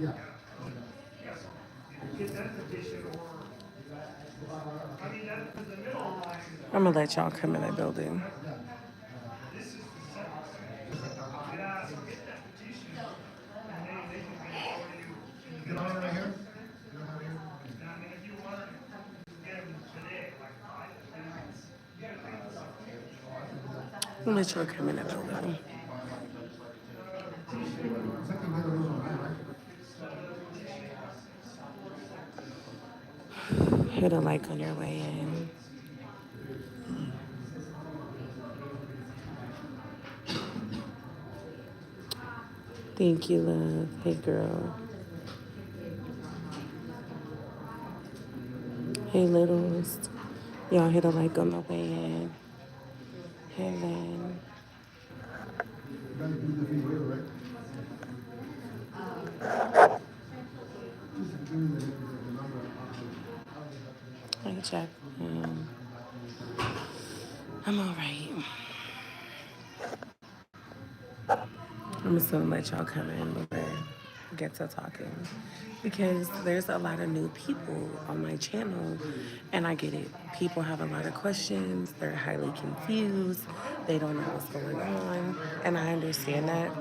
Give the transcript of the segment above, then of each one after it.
I'm gonna let y'all come in the building. I'm gonna let y'all come in the building. Hit a like on your way in. Thank you, love. Hey, girl. Hey, littles. Y'all hit a like on the way in. Hey, Lynn. Hey, Jack. I'm all right. I'm just gonna let y'all come in before I get to talking because there's a lot of new people on my channel, and I get it. People have a lot of questions. They're highly confused. They don't know what's going on, and I understand that.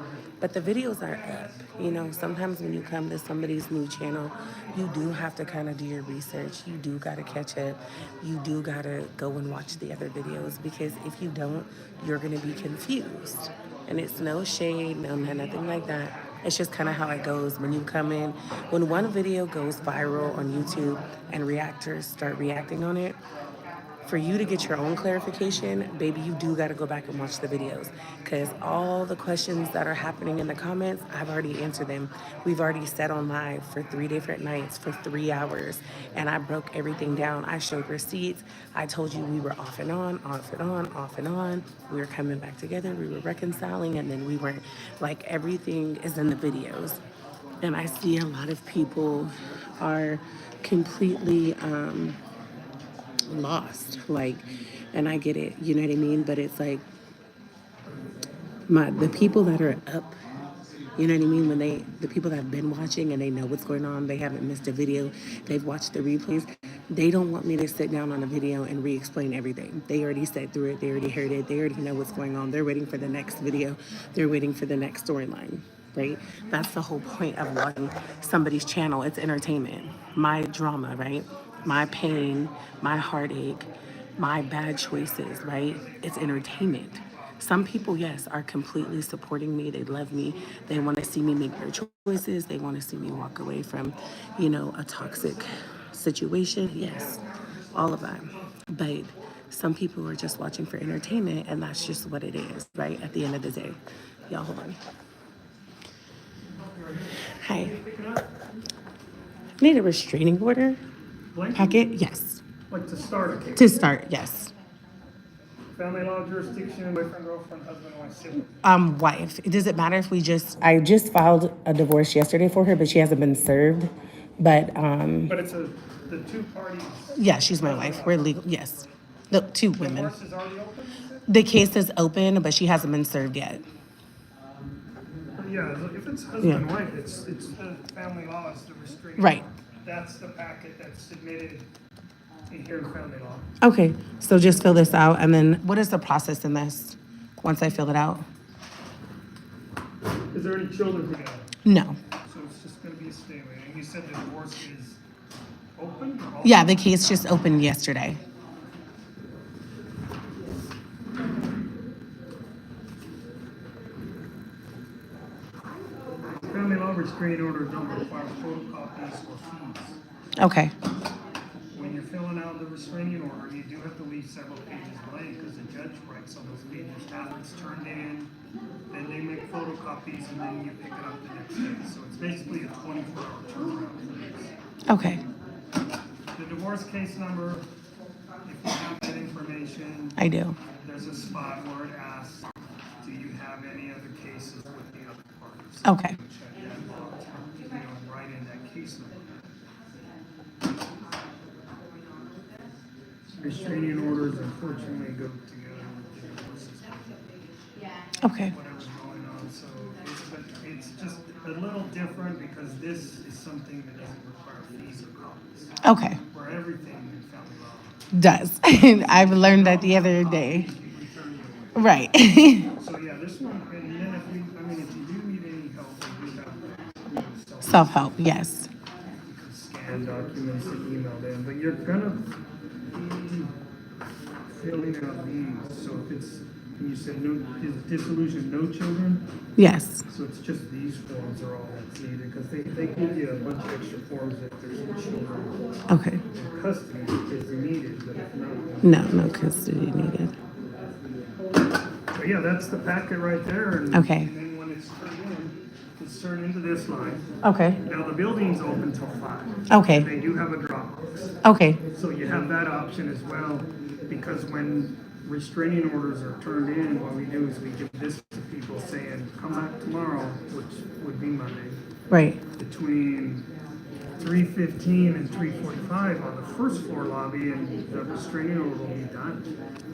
But the videos are up. You know, sometimes when you come to somebody's new channel, you do have to kind of do your research. You do got to catch up. You do got to go and watch the other videos because if you don't, you're going to be confused. And it's no shade, no nothing like that. It's just kind of how it goes when you come in. When one video goes viral on YouTube and reactors start reacting on it, for you to get your own clarification, baby, you do got to go back and watch the videos because all the questions that are happening in the comments, I've already answered them. We've already sat on live for 3 different nights for 3 hours, and I broke everything down. I showed receipts. I told you we were off and on, off and on, off and on. We were coming back together. We were reconciling, and then we weren't. Like, everything is in the videos. And I see a lot of people are completely lost, like, and I get it, you know what I mean, but it's like the people that are up, you know what I mean, when the people that have been watching and they know what's going on, they haven't missed a video, they've watched the replays, they don't want me to sit down on a video and re-explain everything. They already sat through it, they already heard it, they already know what's going on. They're waiting for the next video, they're waiting for the next storyline, right? That's the whole point of watching somebody's channel. It's entertainment. My drama, right? My pain, my heartache, my bad choices, right? It's entertainment. Some people, yes, are completely supporting me. They love me. They want to see me make their choices. They want to see me walk away from, a toxic situation. Yes, all of that. But some people are just watching for entertainment, and that's just what it is, right? At the end of the day. Y'all, hold on. Hi. Need a restraining order? Packet? Yes. Like to start a case? To start, yes. Family law jurisdiction, boyfriend, girlfriend, husband, wife, sibling. Wife. Does it matter if I just filed a divorce yesterday for her, but she hasn't been served. But But it's the two parties. yeah, she's my wife. We're legal. Yes. The two women. Divorce is already open, you said? The case is open, but she hasn't been served yet. Yeah, if it's husband, Yeah. wife, it's the family law, it's the restraining. Right. That's the packet that's submitted in here in family law. Okay. So just fill this out, and then what is the process in this once I fill it out? Is there any children together? No. So it's just gonna be a stay away. And you said the divorce is open? Or Yeah, the case just opened yesterday. Family law restraining orders don't require photocopies or fees. Okay. When you're filling out the restraining order, you do have to leave several pages blank because the judge writes on those pages after it's turned in, then they make photocopies, and then you pick it up the next day. So it's basically a 24-hour turnaround for this. Okay. The divorce case number, if you have that information, I do. there's a spot where it asks, do you have any other cases with the other parties? Okay. Check that box, and write in that case number. Restraining orders unfortunately go together with the divorces. Okay. Whatever's going on, so it's just a little different because this is something that doesn't require fees or copies, Okay. where everything in family law, Does. I've learned that the other day. copies, you return it. Right. So yeah, this one, and then if you, I mean, if you do need any help, we do have, Self help, yes. you can scan documents and email them, but you're gonna be filling out these, so if it's, and you said no, is dissolution, no children? Yes. So it's just these forms are all that's needed, because they give you a bunch of extra forms if there's children. Okay. And custody is needed, but if not. No custody needed. So yeah, that's the packet right there, and. Okay. And then when it's turned in, it's turned into this line. Okay. Now, the building's open till 5. Okay. They do have a drop box. Okay. So you have that option as well, because when restraining orders are turned in, what we do is we give this to people saying, come back tomorrow, which would be Monday, Right. between 3:15 and 3:45 on the first floor lobby, and the restraining order will be done.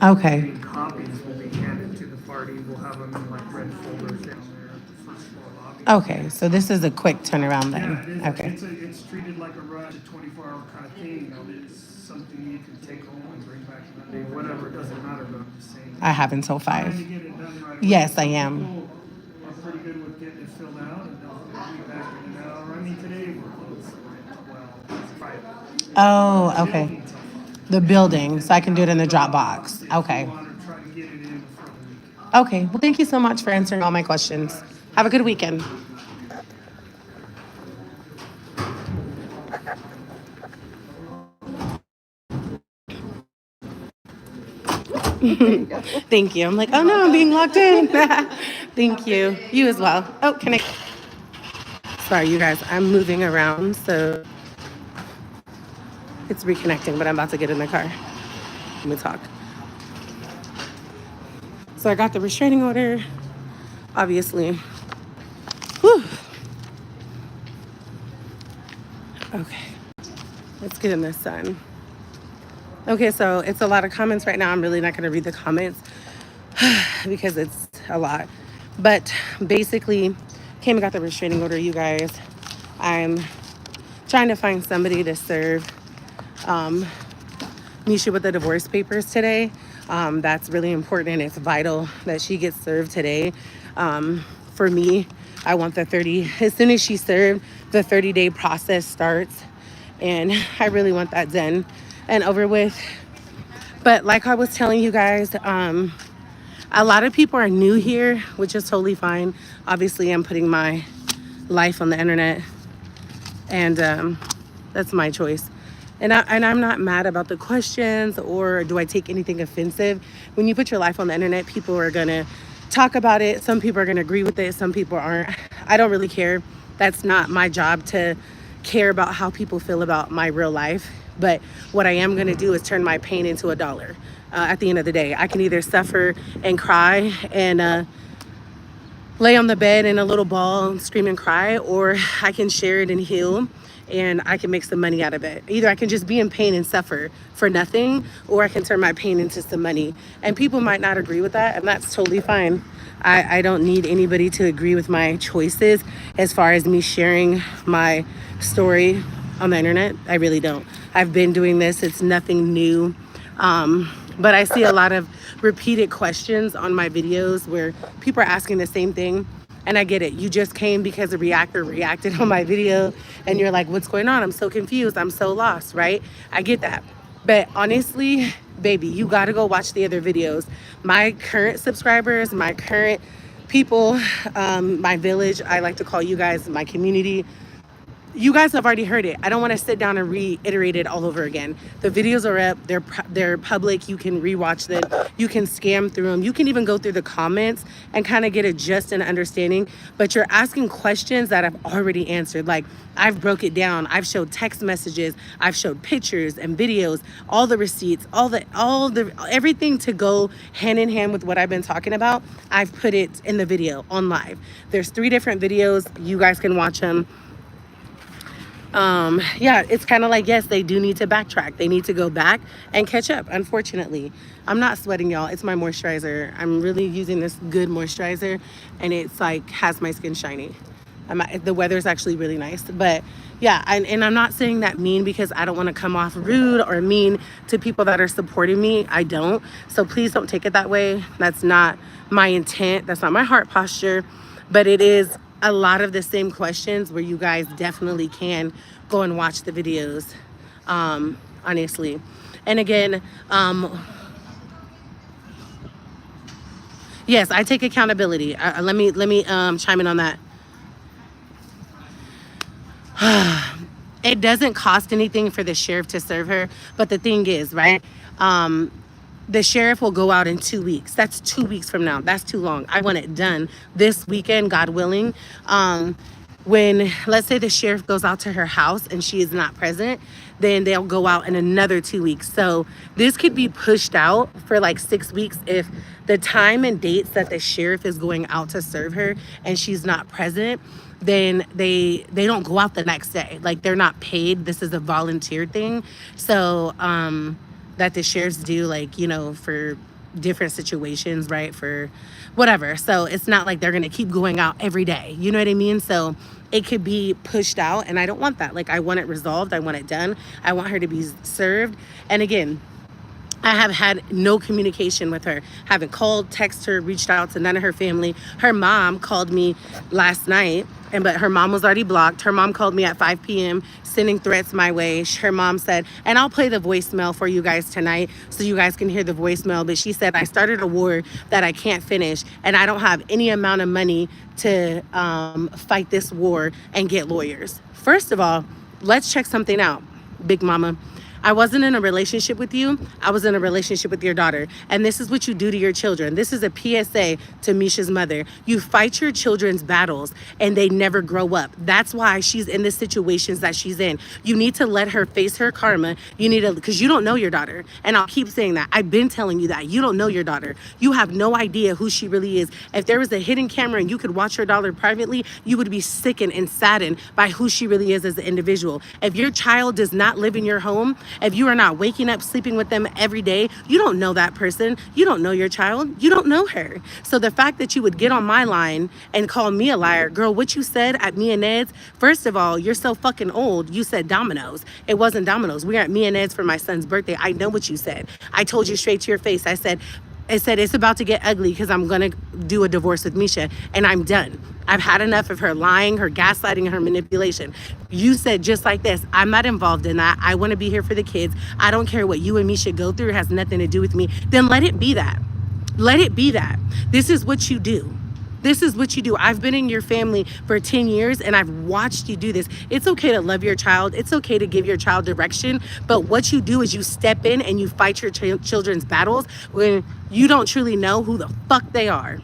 Okay. And copies will be handed to the party. We'll have them in like red folders down there at the first floor lobby. Okay. So this is a quick turnaround Yeah, then. it is. Okay. It's treated like a rush, a 24-hour kind of thing. You know, it's something you can take home and bring back Monday, whatever. It doesn't matter. But I'm just saying. I have until Trying to 5. get it done right away. Yes, I Some am. people are pretty good with getting it filled out, and they'll be back in an hour. I mean, today we're closed at 12. It's Friday. Oh, okay. The building, so I can do it in the Dropbox. Okay. You want to try to get it in before the weekend. Okay. Well, thank you so much for answering all my questions. Have a good weekend. Thank you. I'm like, oh no, I'm being locked in. Thank you. You as well. Oh, can I? Sorry, you guys. I'm moving around, so it's reconnecting, but I'm about to get in the car. Let me talk. So I got the restraining order, obviously. Whew. Okay, let's get in the sun. Okay, so it's a lot of comments right now. I'm really not going to read the comments because it's a lot. But basically, came and got the restraining order, you guys. I'm trying to find somebody to serve Misha with the divorce papers today. That's really important, and it's vital that she gets served today. For me, I want the 30, as soon as she's served, the 30-day process starts. And I really want that done and over with. But like I was telling you guys, a lot of people are new here, which is totally fine. Obviously, I'm putting my life on the internet, and that's my choice. And I'm not mad about the questions, or do I take anything offensive. When you put your life on the internet, people are gonna talk about it. Some people are gonna agree with it, some people aren't. I don't really care. That's not my job to care about how people feel about my real life. But what I am gonna do is turn my pain into $1. At the end of the day, I can either suffer and cry and lay on the bed in a little ball and scream and cry, or I can share it and heal, and I can make some money out of it. Either I can just be in pain and suffer for nothing, or I can turn my pain into some money. And people might not agree with that, and that's totally fine. I don't need anybody to agree with my choices as far as me sharing my story on the internet. I really don't. I've been doing this. It's nothing new. But I see a lot of repeated questions on my videos where people are asking the same thing. And I get it. You just came because a reactor reacted on my video and you're like, what's going on? I'm so confused. I'm so lost, right? I get that. But honestly, baby, you got to go watch the other videos. My current subscribers, my current people, my village, I like to call you guys my community. You guys have already heard it. I don't want to sit down and reiterate it all over again. The videos are up. They're public. You can rewatch them. You can scan through them. You can even go through the comments and kind of get a gist and understanding. But you're asking questions that I've already answered. Like, I've broke it down. I've showed text messages. I've showed pictures and videos, all the receipts, all the everything to go hand in hand with what I've been talking about. I've put it in the video on live. There's 3 different videos. You guys can watch them. Yeah, it's kind of like, yes, they do need to backtrack. They need to go back and catch up, unfortunately. I'm not sweating, y'all. It's my moisturizer. I'm really using this good moisturizer, and it's like, has my skin shiny. The weather's actually really nice, but yeah, and I'm not saying that mean because I don't want to come off rude or mean to people that are supporting me. I don't. So please don't take it that way. That's not my intent. That's not my heart posture. But it is a lot of the same questions where you guys definitely can go and watch the videos, honestly. And again, yes, I take accountability. Let me chime in on that. It doesn't cost anything for the sheriff to serve her, but the thing is, right? The sheriff will go out in 2 weeks. That's 2 weeks from now. That's too long. I want it done this weekend, God willing. When, let's say, the sheriff goes out to her house and she is not present, then they'll go out in another 2 weeks. So this could be pushed out for like 6 weeks if the time and dates that the sheriff is going out to serve her and she's not present, then they don't go out the next day. Like, they're not paid. This is a volunteer thing. So that the sheriffs do, like, you know, for different situations, right? For whatever. So it's not like they're going to keep going out every day. You know what I mean? So it could be pushed out, and I don't want that. Like, I want it resolved. I want it done. I want her to be served. And again, I have had no communication with her. Haven't called, texted her, reached out to none of her family. Her mom called me last night, but her mom was already blocked. Her mom called me at 5 p.m. sending threats my way. Her mom said, and I'll play the voicemail for you guys tonight so you guys can hear the voicemail, but she said, I started a war that I can't finish, and I don't have any amount of money to fight this war and get lawyers. First of all, let's check something out, Big Mama. I wasn't in a relationship with you. I was in a relationship with your daughter. And this is what you do to your children. This is a PSA to Misha's mother. You fight your children's battles and they never grow up. That's why she's in the situations that she's in. You need to let her face her karma. You need to, because you don't know your daughter. And I'll keep saying that. I've been telling you that. You don't know your daughter. You have no idea who she really is. If there was a hidden camera and you could watch your daughter privately, you would be sickened and saddened by who she really is as an individual. If your child does not live in your home, if you are not waking up, sleeping with them every day, you don't know that person. You don't know your child. You don't know her. So the fact that you would get on my line and call me a liar, girl, what you said at me and Ned's, first of all, you're so fucking old. You said Domino's. It wasn't Domino's. We were at me and Ned's for my son's birthday. I know what you said. I told you straight to your face. I said it's about to get ugly because I'm going to do a divorce with Misha and I'm done. I've had enough of her lying, her gaslighting, her manipulation. You said just like this, I'm not involved in that. I want to be here for the kids. I don't care what you and Misha go through. It has nothing to do with me. Then let it be that. Let it be that. This is what you do. This is what you do. I've been in your family for 10 years and I've watched you do this. It's okay to love your child. It's okay to give your child direction. But what you do is you step in and you fight your children's battles when you don't truly know who the fuck they are.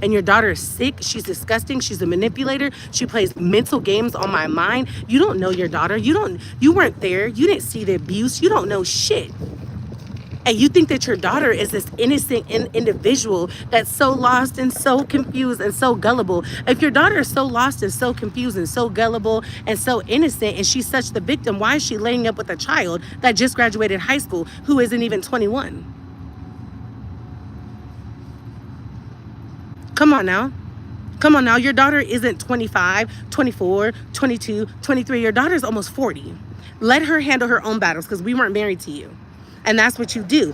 And your daughter is sick. She's disgusting. She's a manipulator. She plays mental games on my mind. You don't know your daughter. You weren't there. You didn't see the abuse. You don't know shit. And you think that your daughter is this innocent individual that's so lost and so confused and so gullible. If your daughter is so lost and so confused and so gullible and so innocent and she's such the victim, why is she laying up with a child that just graduated high school who isn't even 21? Come on now. Come on now. Your daughter isn't 25, 24, 22, 23. Your daughter's almost 40. Let her handle her own battles because we weren't married to you. And that's what you do.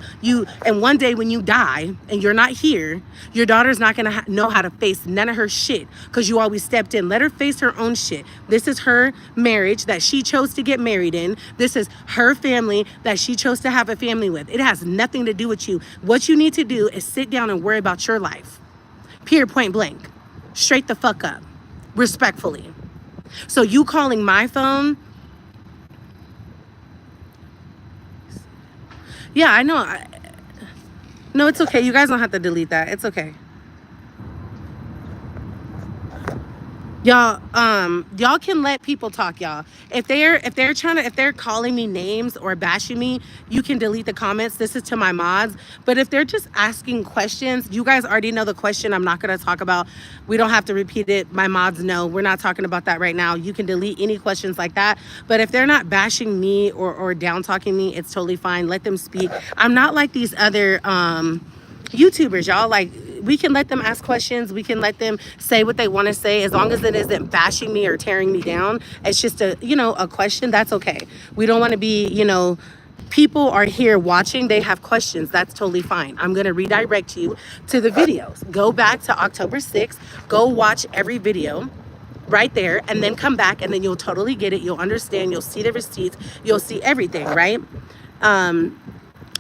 And one day when you die and you're not here, your daughter's not going to know how to face none of her shit because you always stepped in. Let her face her own shit. This is her marriage that she chose to get married in. This is her family that she chose to have a family with. It has nothing to do with you. What you need to do is sit down and worry about your life. Period, point blank. Straight the fuck up. Respectfully. So you calling my phone? Yeah, I know. No, it's okay. You guys don't have to delete that. It's okay. Y'all can let people talk, y'all. If they're calling me names or bashing me, you can delete the comments. This is to my mods. But if they're just asking questions, you guys already know the question I'm not gonna talk about. We don't have to repeat it. My mods know we're not talking about that right now. You can delete any questions like that. But if they're not bashing me or down talking me, it's totally fine. Let them speak. I'm not like these other YouTubers, y'all. Like, we can let them ask questions. We can let them say what they want to say, as long as it isn't bashing me or tearing me down. It's just a, a question. That's okay. We don't want to be, people are here watching, they have questions, that's totally fine. I'm going to redirect you to the videos. Go back to October 6th, go watch every video right there, and then come back, and then you'll totally get it. You'll understand, you'll see the receipts, you'll see everything, right?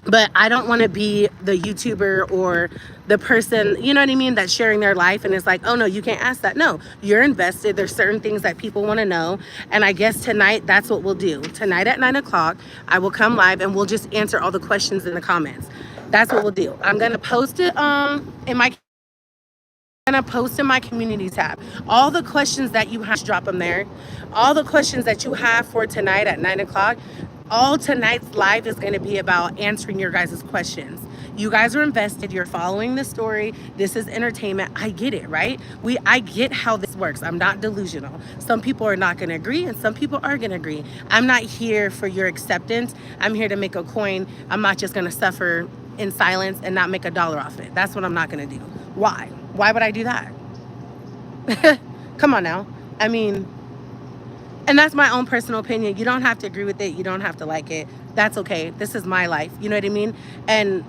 But I don't want to be the YouTuber or the person, you know what I mean, that's sharing their life and it's like, oh no, you can't ask that. No, you're invested. There's certain things that people want to know. And I guess tonight, that's what we'll do. Tonight at 9 o'clock, I will come live and we'll just answer all the questions in the comments. That's what we'll do. I'm going to post it in my community tab. All the questions that you have, drop them there. All the questions that you have for tonight at 9 o'clock, all tonight's live is going to be about answering your guys' questions. You guys are invested. You're following the story. This is entertainment. I get it, right? I get how this works. I'm not delusional. Some people are not going to agree and some people are going to agree. I'm not here for your acceptance. I'm here to make a coin. I'm not just going to suffer in silence and not make $1 off it. That's what I'm not going to do. Why? Why would I do that? Come on now. I mean, and that's my own personal opinion. You don't have to agree with it. You don't have to like it. That's okay. This is my life. You know what I mean? And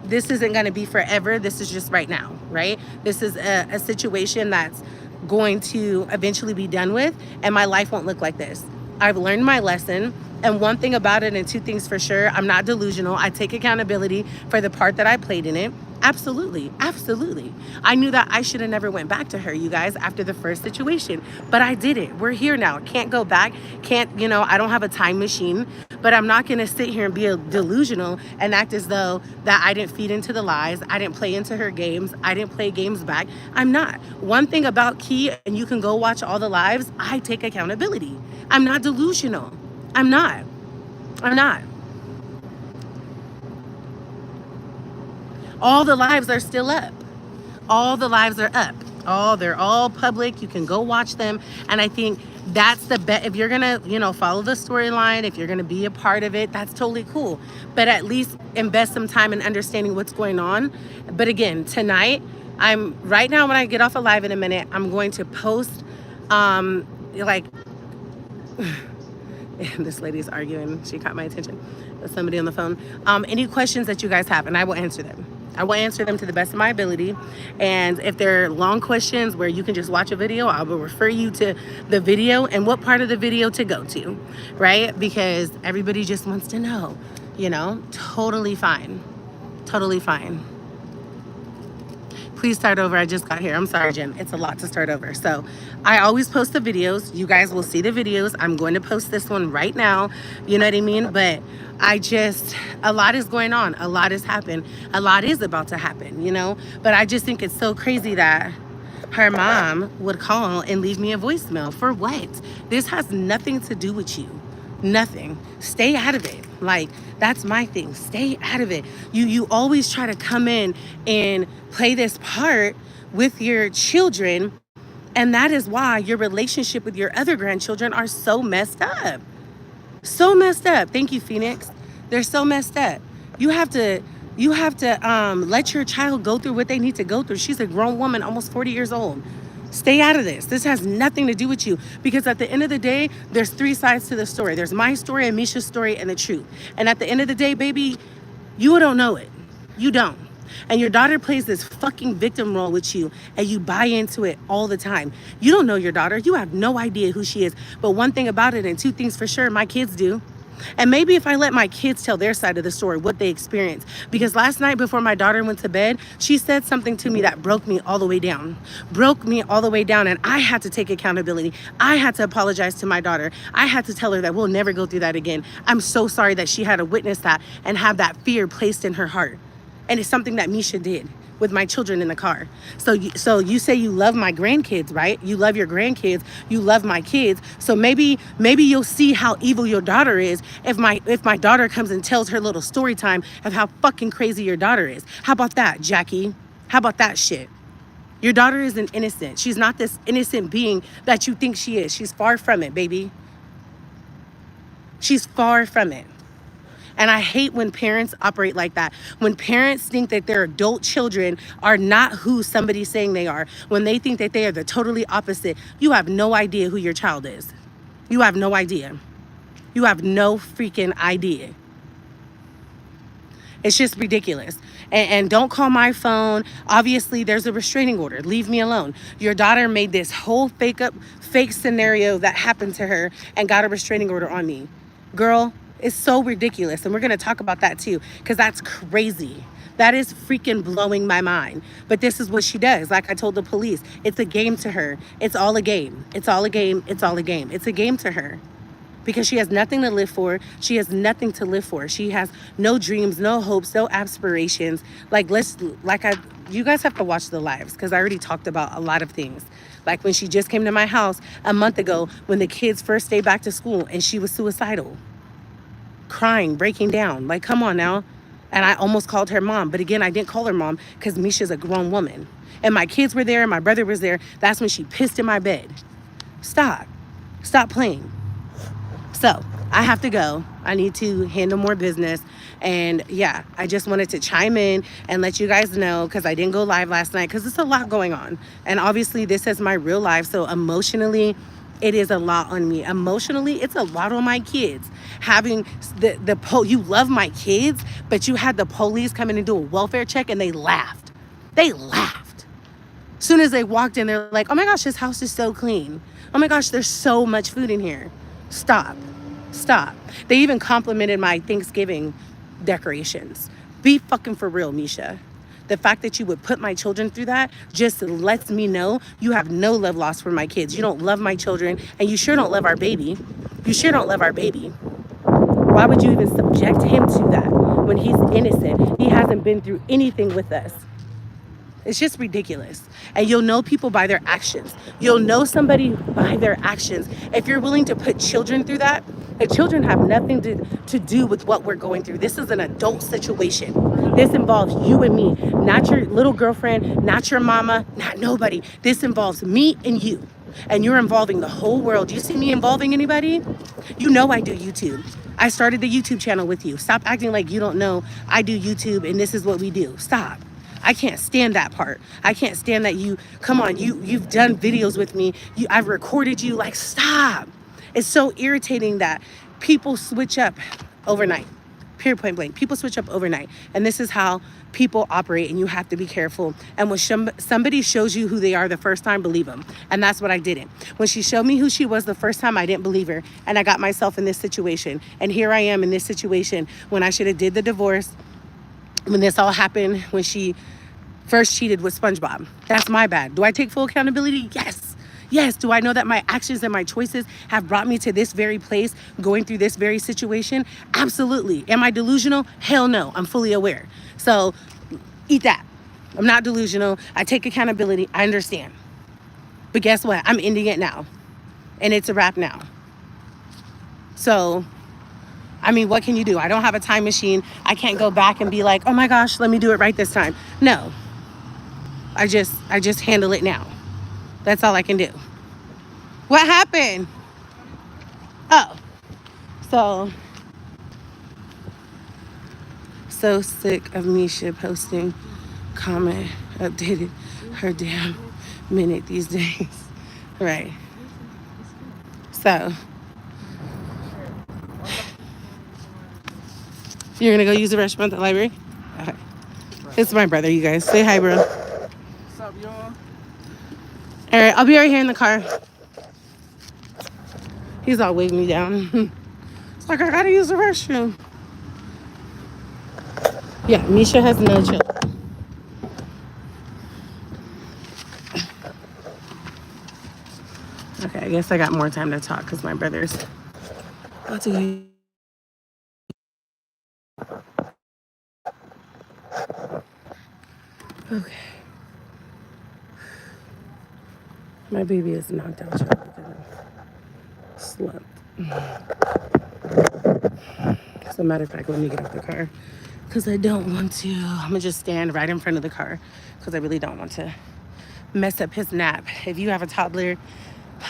this isn't going to be forever. This is just right now, right? This is a situation that's going to eventually be done with, and my life won't look like this. I've learned my lesson. And one thing about it, and two things for sure, I'm not delusional. I take accountability for the part that I played in it. Absolutely. Absolutely. I knew that I should have never went back to her, you guys, after the first situation. But I did it. We're here now. Can't go back. Can't, I don't have a time machine. But I'm not going to sit here and be delusional and act as though that I didn't feed into the lies. I didn't play into her games. I didn't play games back. I'm not. One thing about Key, and you can go watch all the lives, I take accountability. I'm not delusional. I'm not. All the lives are still up. All the lives are up. They're all public. You can go watch them. And I think that's the bet. If you're gonna, follow the storyline, if you're gonna be a part of it, that's totally cool. But at least invest some time in understanding what's going on. But again, tonight, right now when I get off a live in a minute, I'm going to post this lady's arguing. She caught my attention. There's somebody on the phone. Any questions that you guys have, and I will answer them. I will answer them to the best of my ability. And if they're long questions where you can just watch a video, I will refer you to the video and what part of the video to go to, right? Because everybody just wants to know, totally fine. Totally fine. Please start over. I just got here. I'm sorry, Jim. It's a lot to start over. So I always post the videos. You guys will see the videos. I'm going to post this one right now. You know what I mean? But a lot is going on. A lot has happened. A lot is about to happen, But I just think it's so crazy that her mom would call and leave me a voicemail. For what? This has nothing to do with you. Nothing. Stay out of it. That's my thing. Stay out of it. You always try to come in and play this part with your children, and that is why your relationship with your other grandchildren are so messed up. So messed up. Thank you, Phoenix. They're so messed up. You have to let your child go through what they need to go through. She's a grown woman, almost 40 years old. Stay out of this. This has nothing to do with you, because at the end of the day, there's 3 sides to the story. There's my story and Misha's story and the truth. And at the end of the day, baby, you don't know it. You don't. And your daughter plays this fucking victim role with you, and you buy into it all the time. You don't know your daughter. You have no idea who she is. But one thing about it, and 2 things for sure, my kids do. And maybe if I let my kids tell their side of the story, what they experienced. Because last night before my daughter went to bed, she said something to me that broke me all the way down. And I had to take accountability. I had to apologize to my daughter. I had to tell her that we'll never go through that again. I'm so sorry that she had to witness that and have that fear placed in her heart. And it's something that Misha did with my children in the car. So you say you love my grandkids, right? You love your grandkids. You love my kids. So maybe you'll see how evil your daughter is if my daughter comes and tells her little story time of how fucking crazy your daughter is. How about that, Jackie? How about that shit? Your daughter isn't innocent. She's not this innocent being that you think she is. She's far from it, baby. She's far from it. And I hate when parents operate like that. When parents think that their adult children are not who somebody's saying they are, when they think that they are the totally opposite, you have no idea who your child is. You have no idea. You have no freaking idea. It's just ridiculous. And don't call my phone. Obviously, there's a restraining order. Leave me alone. Your daughter made this whole fake scenario that happened to her and got a restraining order on me. Girl, it's so ridiculous. And we're going to talk about that too, because that's crazy. That is freaking blowing my mind. But this is what she does. Like I told the police, it's a game to her. It's all a game. It's all a game. It's all a game. It's a game to her, because she has nothing to live for. She has nothing to live for. She has no dreams, no hopes, no aspirations. You guys have to watch the lives, because I already talked about a lot of things. Like when she just came to my house a month ago when the kids' first day back to school and she was suicidal, crying, breaking down. Like, come on now. And I almost called her mom. But again, I didn't call her mom because Misha's a grown woman. And my kids were there and my brother was there. That's when she pissed in my bed. Stop. Stop playing. So I have to go. I need to handle more business. And yeah, I just wanted to chime in and let you guys know, because I didn't go live last night because it's a lot going on. And obviously this is my real life. So emotionally, it is a lot on me. Emotionally, it's a lot on my kids. Having you love my kids, but you had the police come in and do a welfare check and they laughed. They laughed. As soon as they walked in, they're like, oh my gosh, this house is so clean. Oh my gosh, there's so much food in here. Stop. Stop. They even complimented my Thanksgiving decorations. Be fucking for real, Misha. The fact that you would put my children through that just lets me know you have no love lost for my kids. You don't love my children, and you sure don't love our baby. You sure don't love our baby. Why would you even subject him to that when he's innocent? He hasn't been through anything with us. It's just ridiculous. And you'll know people by their actions. You'll know somebody by their actions. If you're willing to put children through that, the children have nothing to do with what we're going through. This is an adult situation. This involves you and me, not your little girlfriend, not your mama, not nobody. This involves me and you. And you're involving the whole world. You see me involving anybody? You know I do YouTube. I started the YouTube channel with you. Stop acting like you don't know I do YouTube and this is what we do. Stop. I can't stand that part. I can't stand that you've done videos with me. I've recorded you. Like, stop. It's so irritating that people switch up overnight. Period, point blank. People switch up overnight. And this is how people operate, and you have to be careful. And when somebody shows you who they are the first time, believe them. And that's what I didn't. When she showed me who she was the first time, I didn't believe her. And I got myself in this situation. And here I am in this situation when I should have did the divorce, when this all happened, when she first cheated with SpongeBob. That's my bad. Do I take full accountability? Yes. Yes. Do I know that my actions and my choices have brought me to this very place, going through this very situation? Absolutely. Am I delusional? Hell no. I'm fully aware. So eat that. I'm not delusional. I take accountability. I understand. But guess what? I'm ending it now. And it's a wrap now. So, I mean, what can you do? I don't have a time machine. I can't go back and be like, oh my gosh, let me do it right this time. No. I just handle it now. That's all I can do. What happened? Oh, so sick of Misha posting, comment, updated her damn minute these days. Right. So, you're gonna go use the restroom at the library? Okay. It's my brother, you guys. Say hi, bro. What's up, y'all? All right, I'll be right here in the car. He's all waving me down. It's like, I gotta use the restroom. Yeah, Misha has no children. Okay, I guess I got more time to talk because my brother's about to go. Okay. My baby is knocked out, y'all, because I slept. As a matter of fact, let me get out the car because I don't want to. I'm gonna just stand right in front of the car because I really don't want to mess up his nap. If you have a toddler,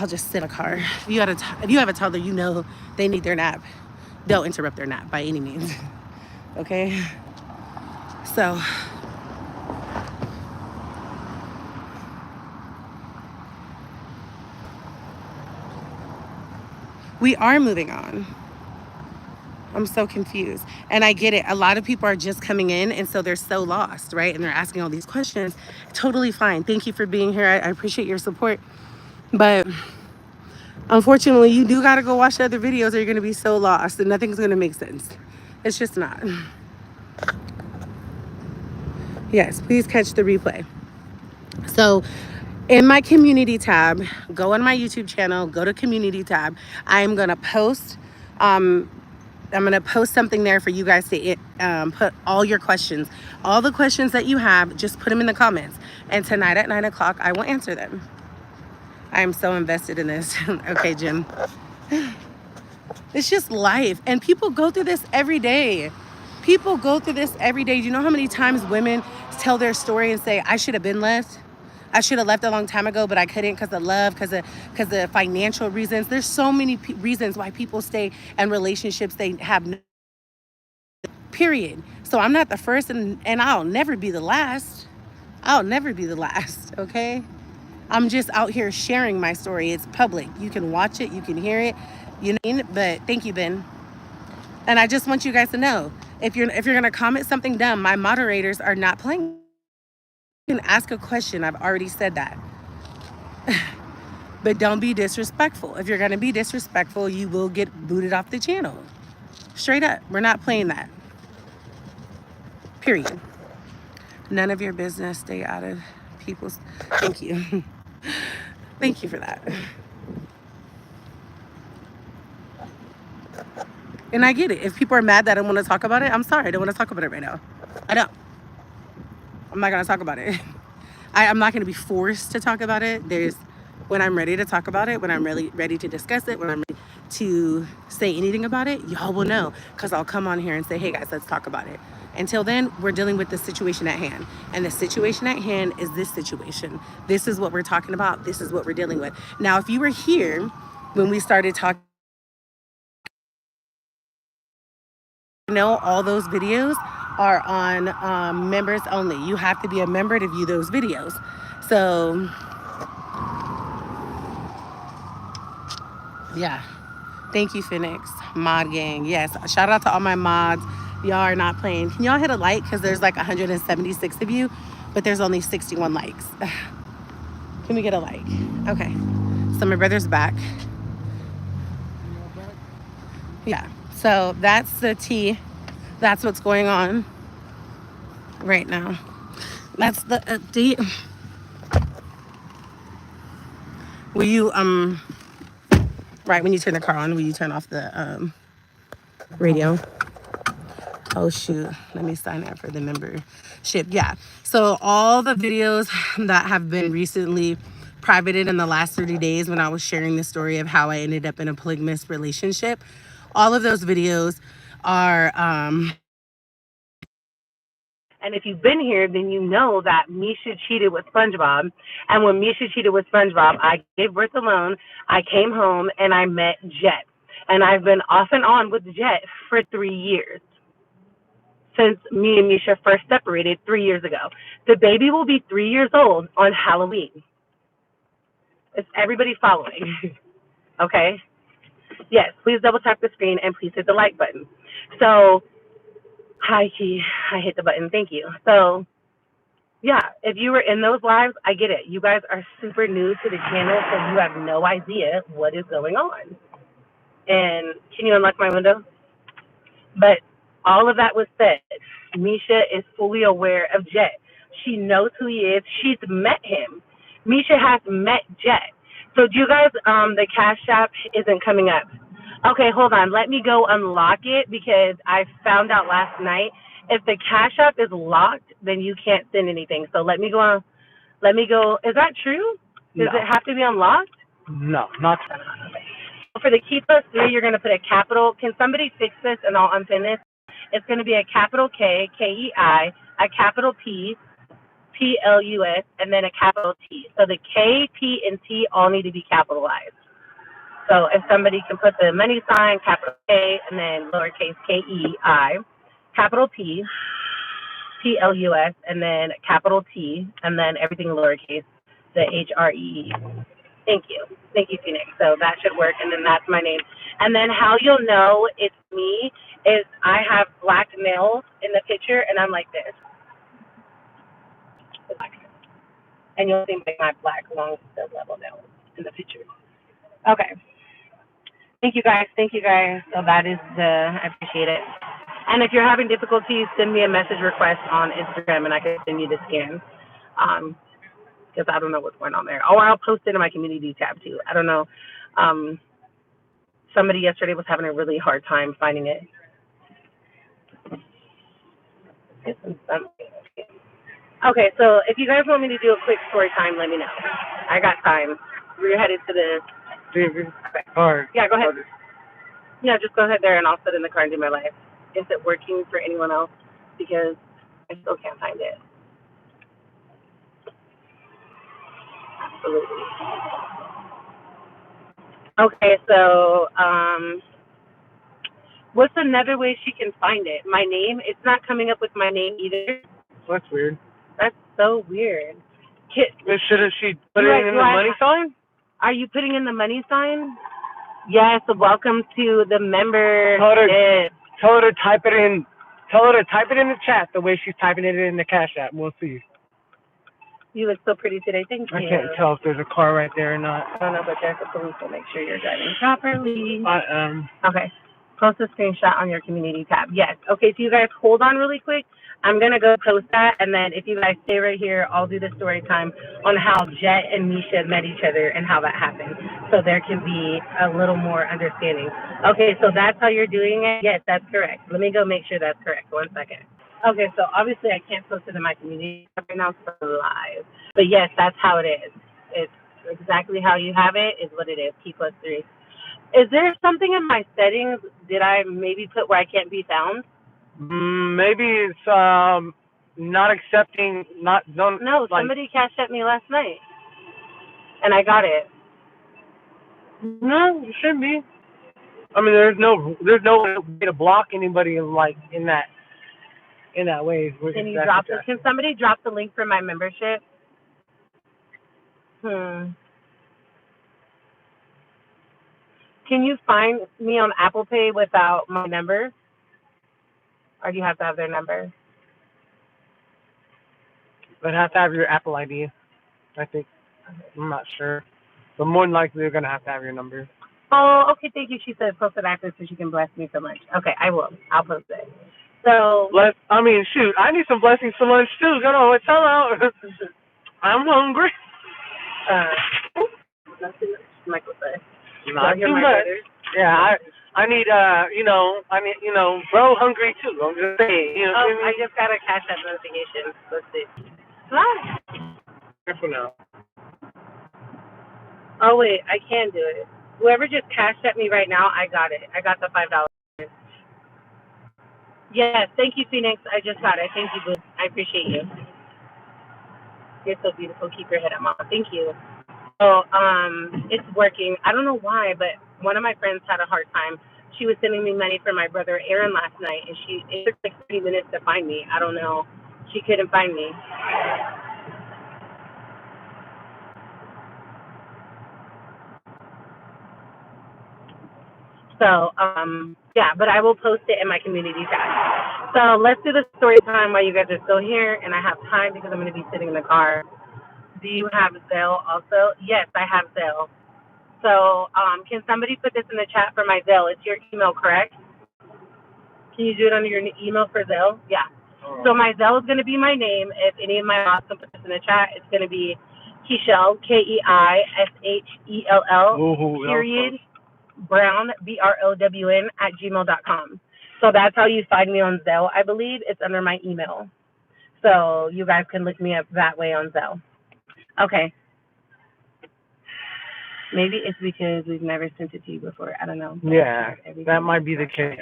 I'll just sit in a car. If you have a toddler, you know they need their nap. Don't interrupt their nap by any means. Okay? So we are moving on. I'm so confused. And I get it. A lot of people are just coming in, and so they're so lost, right? And they're asking all these questions. Totally fine. Thank you for being here. I appreciate your support. But unfortunately, you do got to go watch the other videos or you're going to be so lost and nothing's going to make sense. It's just not. Yes, please catch the replay. So, in my community tab, go on my YouTube channel, go to community tab. I am going to post I'm going to post something there for you guys to put all your questions. All the questions that you have, just put them in the comments. And tonight at 9 o'clock, I will answer them. I am so invested in this. Okay, Jim. It's just life. And people go through this every day. People go through this every day. Do you know how many times women tell their story and say, I should have been left? I should have left a long time ago, but I couldn't because of love, because of financial reasons. There's so many reasons why people stay in relationships they have no period. So I'm not the first, and I'll never be the last. I'll never be the last, okay? I'm just out here sharing my story. It's public. You can watch it, you can hear it, you know. But thank you, Ben. And I just want you guys to know, if you're gonna comment something dumb, my moderators are not playing. You can ask a question. I've already said that. But don't be disrespectful. If you're gonna be disrespectful, you will get booted off the channel. Straight up. We're not playing that. Period. None of your business. Stay out of people's. Thank you. Thank you for that. And I get it. If people are mad that I don't want to talk about it, I'm sorry. I don't want to talk about it right now. I don't. I'm not going to talk about it. I'm not going to be forced to talk about it. When I'm ready to talk about it, when I'm really ready to discuss it, when I'm ready to say anything about it, y'all will know, because I'll come on here and say, hey guys, let's talk about it. Until then, we're dealing with the situation at hand. And the situation at hand is this situation. This is what we're talking about. This is what we're dealing with. Now, if you were here when we started talking, all those videos are on members only. You have to be a member to view those videos. So yeah, thank you, Phoenix. Mod gang, yes, shout out to all my mods. Y'all are not playing. Can y'all hit a like, because there's like 176 of you, but there's only 61 likes. Can we get a like? Okay, so my brother's back. Yeah, so that's the tea. That's what's going on right now. That's the update. Will you right when you turn the car on, will you turn off the radio? Oh shoot, let me sign up for the membership. Yeah, so all the videos that have been recently privated in the last 30 days, when I was sharing the story of how I ended up in a polygamous relationship, all of those videos are and if you've been here, then you know that Misha cheated with SpongeBob. And when Misha cheated with SpongeBob, I gave birth alone. I came home and I met Jet. And I've been off and on with Jet for 3 years, since me and Misha first separated 3 years ago. The baby will be 3 years old on Halloween. Is everybody following? Okay? Yes, please double tap the screen and please hit the like button. So, hi, Key. I hit the button. Thank you. So, yeah, if you were in those lives, I get it. You guys are super new to the channel, so you have no idea what is going on. And can you unlock my window? But all of that was said. Misha is fully aware of Jet. She knows who he is. She's met him. Misha has met Jet. So do you guys, the Cash App isn't coming up. Okay, hold on. Let me go unlock it, because I found out last night if the Cash App is locked, then you can't send anything. So let me go on. Let me go. Is that true? Does it have to be unlocked? No, not. For the key plus 3, you're going to put a capital. Can somebody fix this and I'll unpin this? It's going to be a capital K, K-E-I, a capital P, P-L-U-S, and then a capital T. So the K, P, and T all need to be capitalized. So if somebody can put the money sign, capital K, and then lowercase K-E-I, capital P, PLUS, and then capital T, and then everything lowercase, the HRE. Thank you. Thank you, Phoenix. So that should work, and then that's my name. And then how you'll know it's me is I have black nails in the picture, and I'm like this. And you'll see my black long stud level nails in the picture. Okay. Thank you guys. Thank you guys. So that is I appreciate it. And if you're having difficulties, send me a message request on Instagram, and I can send you the scan. Because I don't know what's going on there. Or I'll post it in my community tab too. I don't know. Somebody yesterday was having a really hard time finding it. Okay, so if you guys want me to do a quick story time, let me know. I got time. We're headed to the. All right. Yeah, go ahead. Yeah, just go ahead there, and I'll sit in the car and do my life. Is it working for anyone else? Because I still can't find it. Absolutely. Okay, so what's another way she can find it? My name? It's not coming up with my name either. That's weird. That's so weird. Shouldn't she put it in the money sign? Are you putting in the money sign? Yes. Welcome to the member. Tell her to type it in. Tell her to type it in the chat the way she's typing it in the Cash App. We'll see. You look so pretty today. Thank you. I can't tell if there's a car right there or not. I don't know, but there's a police will make sure you're driving properly. I Okay. Post a screenshot on your community tab. Yes. Okay, so you guys hold on really quick. I'm going to go post that, and then if you guys stay right here, I'll do the story time on how Jet and Misha met each other and how that happened, so there can be a little more understanding. Okay, so that's how you're doing it? Yes, that's correct. Let me go make sure that's correct. 1 second. Okay, so obviously I can't post it in my community right now for live, but yes, that's how it is. It's exactly how you have it is what it is, T+3. Is there something in my settings did I maybe put where I can't be found? Maybe it's not accepting. No, somebody cashed at me last night, and I got it. No, it shouldn't be. I mean, there's no way to block anybody in that way. Can you drop this? Can somebody drop the link for my membership? Can you find me on Apple Pay without my number? Or do you have to have their number? But have to have your Apple ID, I think. I'm not sure. But more than likely, they're going to have your number. Oh, okay, thank you. She said post it after so she can bless me for lunch. Okay, I will. I'll post it. So. Shoot, I need some blessings for lunch, too. Go on, tell out. I'm hungry. Not too much, Michael said. Not too much. Yeah, I need, bro hungry, too. I'm just saying. I just got a Cash App notification. Let's see. Hi. Careful now. Oh, wait, I can do it. Whoever just cashed at me right now, I got it. I got the $5. Yes, thank you, Phoenix. I just got it. Thank you, boo. I appreciate you. You're so beautiful. Keep your head up, Mama. Thank you. So, it's working. I don't know why, but one of my friends had a hard time. She was sending me money for my brother Aaron last night, and it took like 30 minutes to find me. I don't know. She couldn't find me. So, yeah, but I will post it in my community tab. So let's do the story time while you guys are still here, and I have time because I'm going to be sitting in the car. Do you have Zelle also? Yes, I have Zelle. So, can somebody put this in the chat for my Zelle? It's your email, correct? Can you do it under your email for Zelle? Yeah. So my Zelle is going to be my name. If any of my moms can put this in the chat, it's going to be Keishell, KEISHELL, period, Brown, BROWN, @gmail.com. So that's how you find me on Zelle, I believe. It's under my email. So you guys can look me up that way on Zelle. Okay. Maybe it's because we've never sent it to you before. I don't know. Yeah, that might be the case.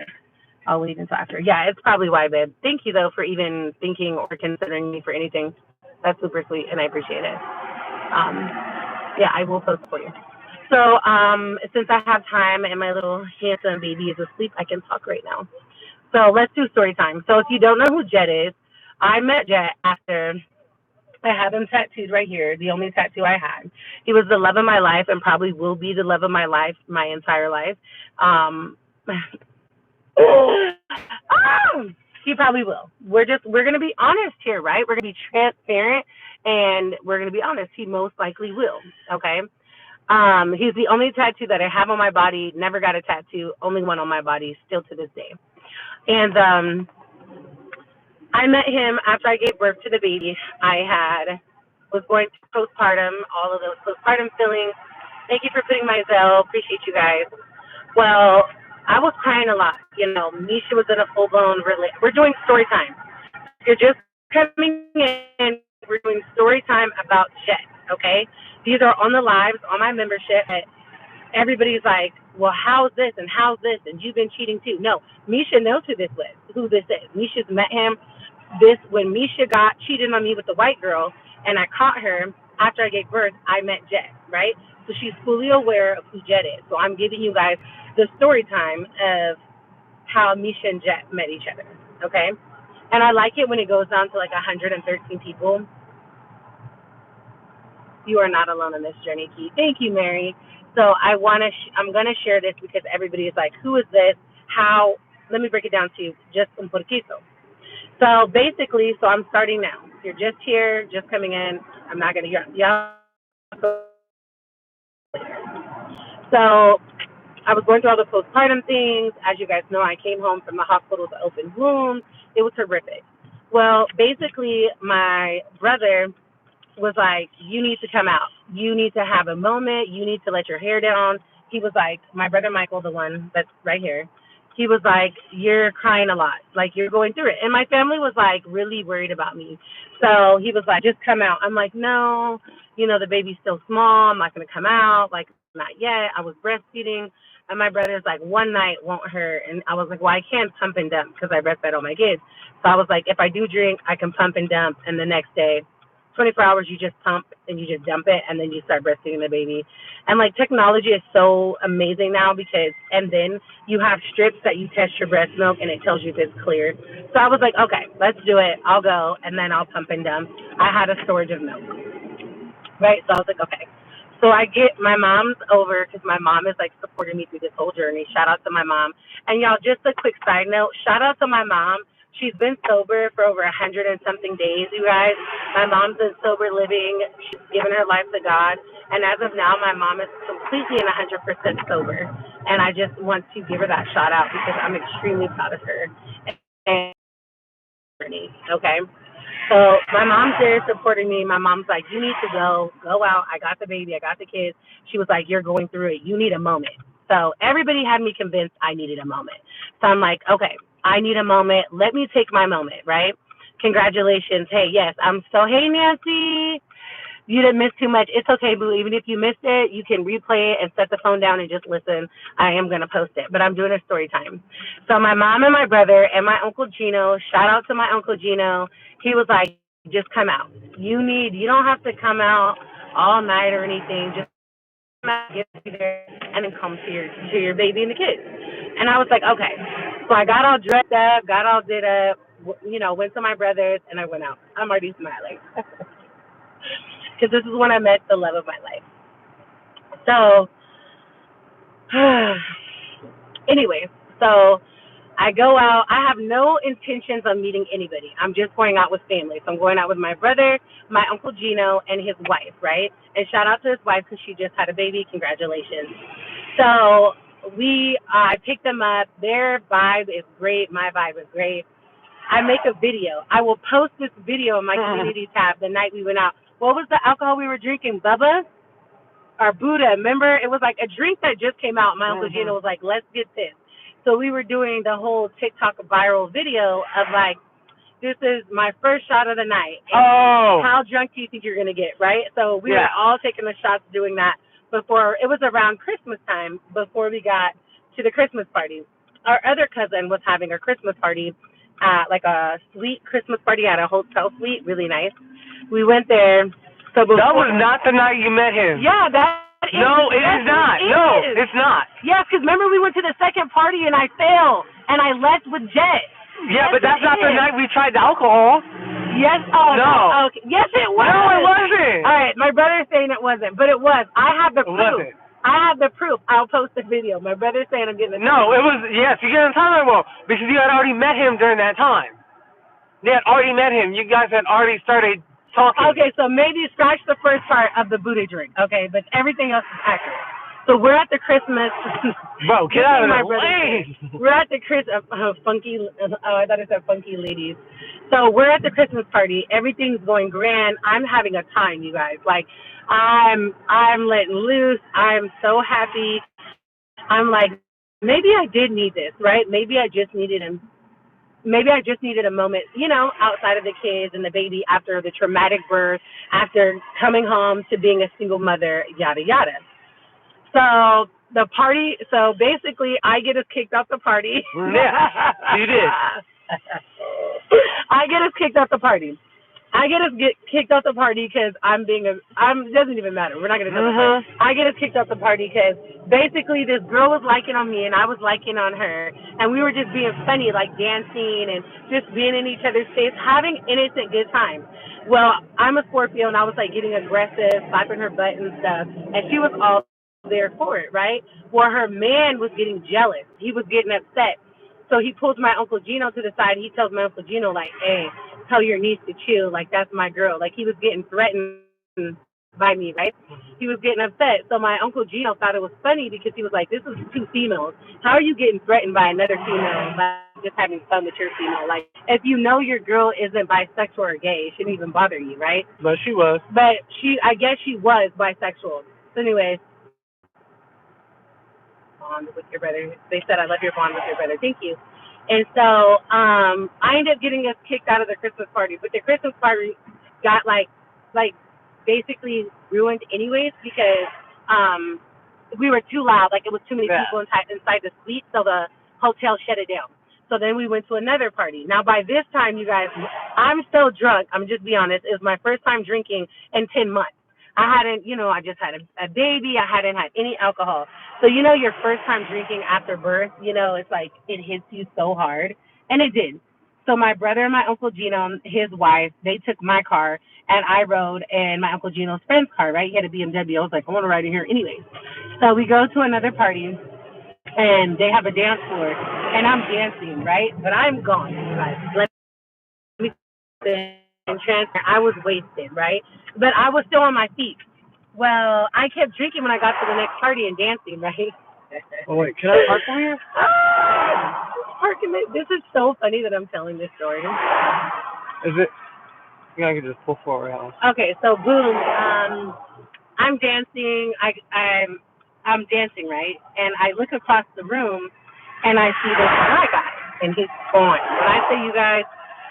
I'll wait until after. Yeah, it's probably why, babe. Thank you, though, for even thinking or considering me for anything. That's super sweet, and I appreciate it. Yeah, I will post for you. So, since I have time and my little handsome baby is asleep, I can talk right now. So let's do story time. So if you don't know who Jet is, I met Jet after I had him tattooed right here, the only tattoo I had. He was the love of my life and probably will be the love of my life my entire life. Um, he probably will. We're gonna be honest here, right? We're gonna be transparent and we're gonna be honest. He most likely will. Okay. He's the only tattoo that I have on my body. Never got a tattoo. Only one on my body, still to this day. And I met him after I gave birth to the baby. Was going through postpartum, all of those postpartum feelings. Thank you for putting my Zelle. Appreciate you guys. Well, I was crying a lot. You know, Misha was in a full blown We're doing story time. If you're just coming in, we're doing story time about Jet. Okay, these are on the lives on my membership. Everybody's like, well, how's this and how's this and you've been cheating too. No, Misha knows who this is. Misha's met him. This when Misha got cheated on me with the white girl and I caught her after I gave birth, I met Jet, right? So she's fully aware of who Jet is. So I'm giving you guys the story time of how Misha and Jet met each other, okay? And I like it when it goes down to like 113 people. You are not alone on this journey, Key. Thank you, Mary. So I'm gonna share this because everybody is like, who is this? How? Let me break it down to you, just un poquito. So basically, so I'm starting now. If you're just here, just coming in, I'm not gonna hear. Yeah. So I was going through all the postpartum things. As you guys know, I came home from the hospital with an open wound. It was horrific. Well, basically, my brother was like, you need to come out. You need to have a moment. You need to let your hair down. He was like, my brother Michael, the one that's right here, he was like, you're crying a lot. Like, you're going through it. And my family was like really worried about me. So he was like, just come out. I'm like, no, the baby's still small. I'm not going to come out. Like, not yet. I was breastfeeding. And my brother's like, one night won't hurt. And I was like, well, I can't pump and dump because I breastfed all my kids. So I was like, if I do drink, I can pump and dump. And the next day, 24 hours, you just pump and you just dump it and then you start breastfeeding the baby. And like technology is so amazing now and then you have strips that you test your breast milk and it tells you if it's clear. So I was like, okay, let's do it. I'll go and then I'll pump and dump. I had a storage of milk, right? So I was like, okay. So I get my mom's over because my mom is like supporting me through this whole journey. Shout out to my mom. And y'all, just a quick side note, shout out to my mom. She's been sober for over 100 and something days, you guys. My mom's in sober living. She's given her life to God. And as of now, my mom is completely and 100% sober. And I just want to give her that shout out because I'm extremely proud of her. And okay. So my mom's there supporting me. My mom's like, you need to go out. I got the baby. I got the kids. She was like, you're going through it. You need a moment. So everybody had me convinced I needed a moment. So I'm like, okay, I need a moment. Let me take my moment, right? Congratulations. Hey, yes, hey, Nancy. You didn't miss too much. It's okay, boo. Even if you missed it, you can replay it and set the phone down and just listen. I am going to post it, but I'm doing a story time. So my mom and my brother and my Uncle Gino, shout out to my Uncle Gino. He was like, just come out. You don't have to come out all night or anything. Just come out, get there, and then come to your baby and the kids. And I was like, okay. So I got all dressed up, got all did up, went to my brother's, and I went out. I'm already smiling. Because this is when I met the love of my life. So, anyways, so I go out. I have no intentions of meeting anybody. I'm just going out with family. So I'm going out with my brother, my Uncle Gino, and his wife, right? And shout out to his wife because she just had a baby. Congratulations. So I picked them up. Their vibe is great. My vibe is great. I make a video. I will post this video in my community tab the night we went out. What was the alcohol we were drinking? Bubba or Buddha? Remember? It was like a drink that just came out. My Uncle Gino was like, let's get this. So we were doing the whole TikTok viral video of like, this is my first shot of the night. And how drunk do you think you're going to get, right? So we were all taking the shots doing that before. It was around Christmas time before we got to the Christmas party. Our other cousin was having a Christmas party, like a suite Christmas party at a hotel suite, really nice. We went there. So that was not the night you met him. Yeah, No, it is not. No, it's not. Yes, because remember we went to the second party and I failed. and I left with Jet. Yeah, but that's not the night we tried the alcohol. Yes. Oh no. Okay. Yes, it was. No, it wasn't. All right, my brother's saying it wasn't, but it was. I have the proof. Wasn't. I have the proof. I'll post the video. My brother's saying I'm getting. No, it was. Yes, you get the time well because you had already met him during that time. They had already met him. You guys had already started talking. Okay, so maybe scratch the first part of the Buddha drink. Okay, but everything else is accurate. So we're at the Christmas. Bro, get out of my way. We're at the funky. I thought it said funky ladies. So we're at the Christmas party. Everything's going grand. I'm having a time, you guys. Like, I'm letting loose. I'm so happy. I'm like, maybe I did need this, right? Maybe I just needed him. Maybe I just needed a moment, you know, outside of the kids and the baby after the traumatic birth, after coming home to being a single mother, yada yada. So the party. So basically, I get us kicked off the party. Yeah, you did. I get us kicked off the party. I get us kicked off the party because it doesn't even matter. We're not going to tell that. I get us kicked off the party because basically this girl was liking on me and I was liking on her. And we were just being funny, like dancing and just being in each other's face, having innocent good time. Well, I'm a Scorpio and I was like getting aggressive, slapping her butt and stuff. And she was all there for it, right? Well, her man was getting jealous. He was getting upset. So he pulls my Uncle Gino to the side. He tells my Uncle Gino, like, hey, tell your niece to chill. Like, that's my girl. Like, he was getting threatened by me, right? He was getting upset. So my Uncle Gino thought it was funny because he was like, this is two females. How are you getting threatened by another female? Like, just having fun with your female. Like, if you know your girl isn't bisexual or gay, it shouldn't even bother you, right? But she was. But I guess she was bisexual. So anyways, bond with your brother. They said I love your bond with your brother. Thank you. And so I ended up getting us kicked out of the Christmas party. But the Christmas party got like basically ruined anyways because we were too loud. Like it was too many people inside the suite, so the hotel shut it down. So then we went to another party. Now by this time, you guys, I'm still drunk. I'm just be honest. It was my first time drinking in 10 months. I hadn't, I just had a baby. I hadn't had any alcohol. So, your first time drinking after birth, it's like it hits you so hard. And it did. So my brother and my Uncle Gino, his wife, they took my car and I rode in my Uncle Gino's friend's car, right? He had a BMW. I was like, I want to ride in here anyways. So we go to another party and they have a dance floor and I'm dancing, right? But I'm gone, guys. Let me and transfer. I was wasted, right? But I was still on my feet. Well, I kept drinking when I got to the next party and dancing, right? Oh, wait, can I park over here? Parking. This is so funny that I'm telling this story. Is it? Yeah, I can just pull forward. Okay, so boom. I'm dancing. I'm dancing, right? And I look across the room, and I see this guy, and he's fine. When I say you guys,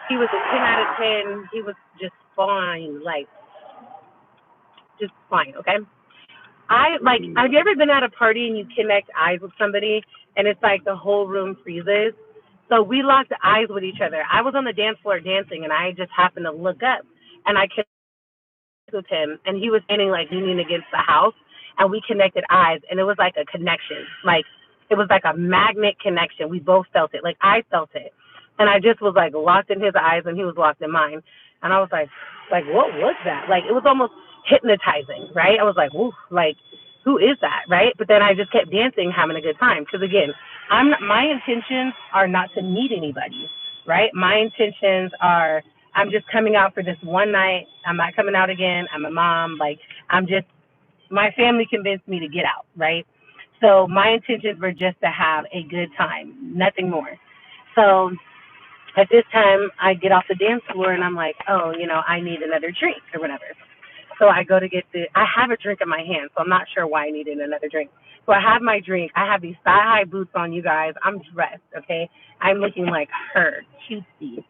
he was a 10 out of 10. He was just fine, like just fine. Okay. Have you ever been at a party and you connect eyes with somebody, and it's like the whole room freezes? So we locked eyes with each other. I was on the dance floor dancing, and I just happened to look up, and I connected with him, and he was standing like leaning against the house, and we connected eyes, and it was like a connection, like it was like a magnet connection. We both felt it, like I felt it, and I just was like locked in his eyes, and he was locked in mine, and I was like what was that? Like it was almost hypnotizing, right? I was like, ooh, like who is that, right? But then I just kept dancing, having a good time, because again, my intentions are not to meet anybody, right? My intentions are I'm just coming out for this one night. I'm not coming out again. I'm a mom. Like, my family convinced me to get out, right? So my intentions were just to have a good time, nothing more. So at this time, I get off the dance floor and I'm like, oh, I need another drink or whatever. So I go to I have a drink in my hand, so I'm not sure why I needed another drink. So I have my drink. I have these thigh-high boots on, you guys. I'm dressed, okay? I'm looking like her, cutesy,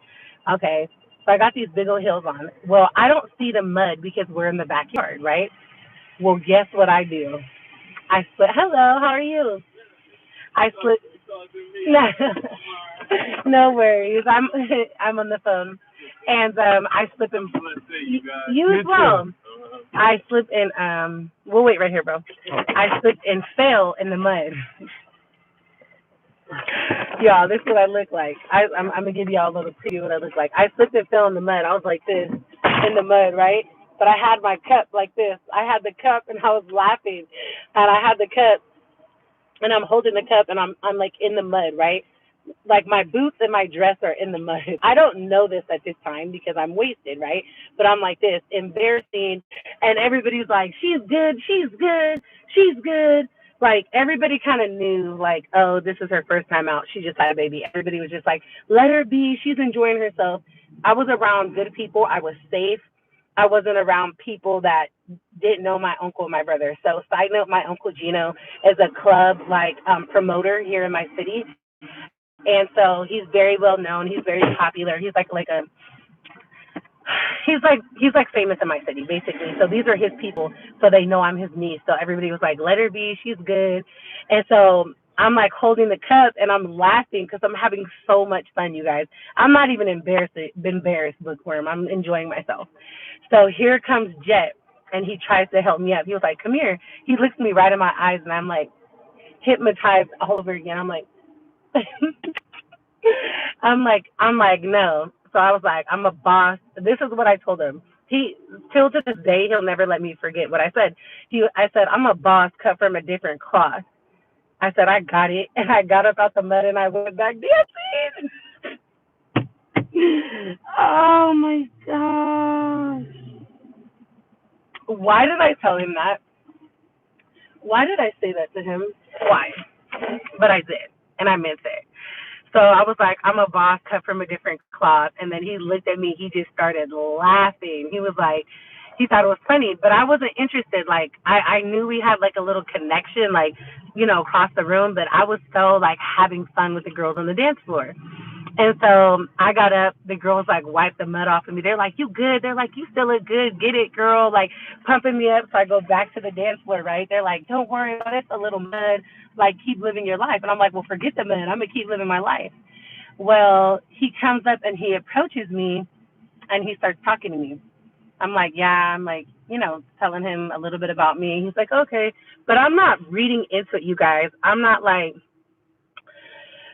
okay? So I got these big old heels on. Well, I don't see the mud because we're in the backyard, right? Well, guess what I do? I slip. Hello, how are you? I slip. No worries. I'm on the phone, and I slip in. You as well. I slip in. We'll wait right here, bro. I slipped and fell in the mud. Y'all, this is what I look like. I'm gonna give y'all a little preview of what I look like. I slipped and fell in the mud. I was like this in the mud, right? But I had my cup like this. I had the cup and I was laughing, and I had the cup and I'm holding the cup and I'm like in the mud, right? Like my boots and my dress are in the mud. I don't know this at this time because I'm wasted, right? But I'm like this, embarrassing, and everybody's like, "She's good, she's good, she's good." Like everybody kind of knew, like, oh, this is her first time out. She just had a baby. Everybody was just like, "Let her be. She's enjoying herself." I was around good people. I was safe. I wasn't around people that didn't know my uncle and my brother. So, side note, my uncle Gino is a club like promoter here in my city, and so he's very well known. He's very popular. He's like famous in my city, basically. So these are his people. So they know I'm his niece. So everybody was like, "Let her be. She's good." And so I'm like holding the cup and I'm laughing because I'm having so much fun, you guys. I'm not even embarrassed, bookworm. I'm enjoying myself. So here comes Jet, and he tries to help me up. He was like, "Come here." He looks me right in my eyes, and I'm like hypnotized all over again. I'm like. I'm like, no. So I was like, I'm a boss. This is what I told him. He till to this day he'll never let me forget what I said. I said, I'm a boss cut from a different cloth. I said, I got it, and I got up out the mud and I went back dancing. Oh my gosh. Why did I tell him that? Why did I say that to him? Why? But I did, and I meant it. So I was like, I'm a boss cut from a different cloth. And then he looked at me. He just started laughing. He was like, he thought it was funny, but I wasn't interested. Like, I knew we had like a little connection, like, across the room, but I was so like having fun with the girls on the dance floor. And so I got up. The girls like wiped the mud off of me. They're like, "You good?" They're like, "You still look good. Get it, girl." Like pumping me up. So I go back to the dance floor, right? They're like, "Don't worry about it. It's a little mud. Like keep living your life." And I'm like, "Well, forget the mud. I'm gonna keep living my life." Well, he comes up and he approaches me and he starts talking to me. I'm like, "Yeah." I'm like, telling him a little bit about me. He's like, "Okay," but I'm not reading into it, you guys. I'm not like,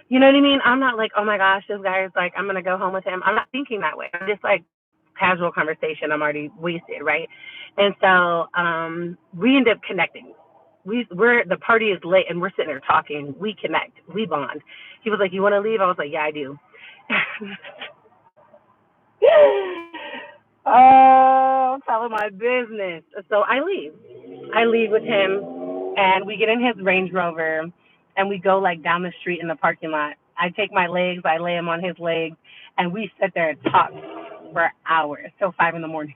you know what I mean? I'm not like, "Oh my gosh, this guy is like, I'm gonna go home with him." I'm not thinking that way. I'm just like casual conversation. I'm already wasted, right? And so we end up connecting. We're the party is late and we're sitting there talking. We connect. We bond. He was like, "You want to leave?" I was like, "Yeah, I do." Oh, I'm telling my business. So I leave. I leave with him, and we get in his Range Rover, and we go like down the street in the parking lot. I take my legs, I lay him on his legs, and we sit there and talk for hours till 5 in the morning.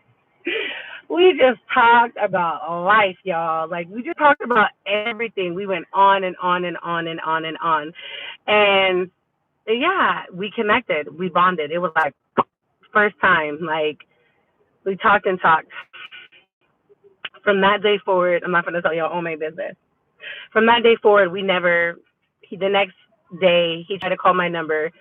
We just talked about life, y'all. Like we just talked about everything. We went on and on and on and on and on, and yeah, we connected. We bonded. It was like first time. Like we talked and talked. From that day forward, I'm not going to tell y'all all my business. From that day forward, we never. The next day, he tried to call my number.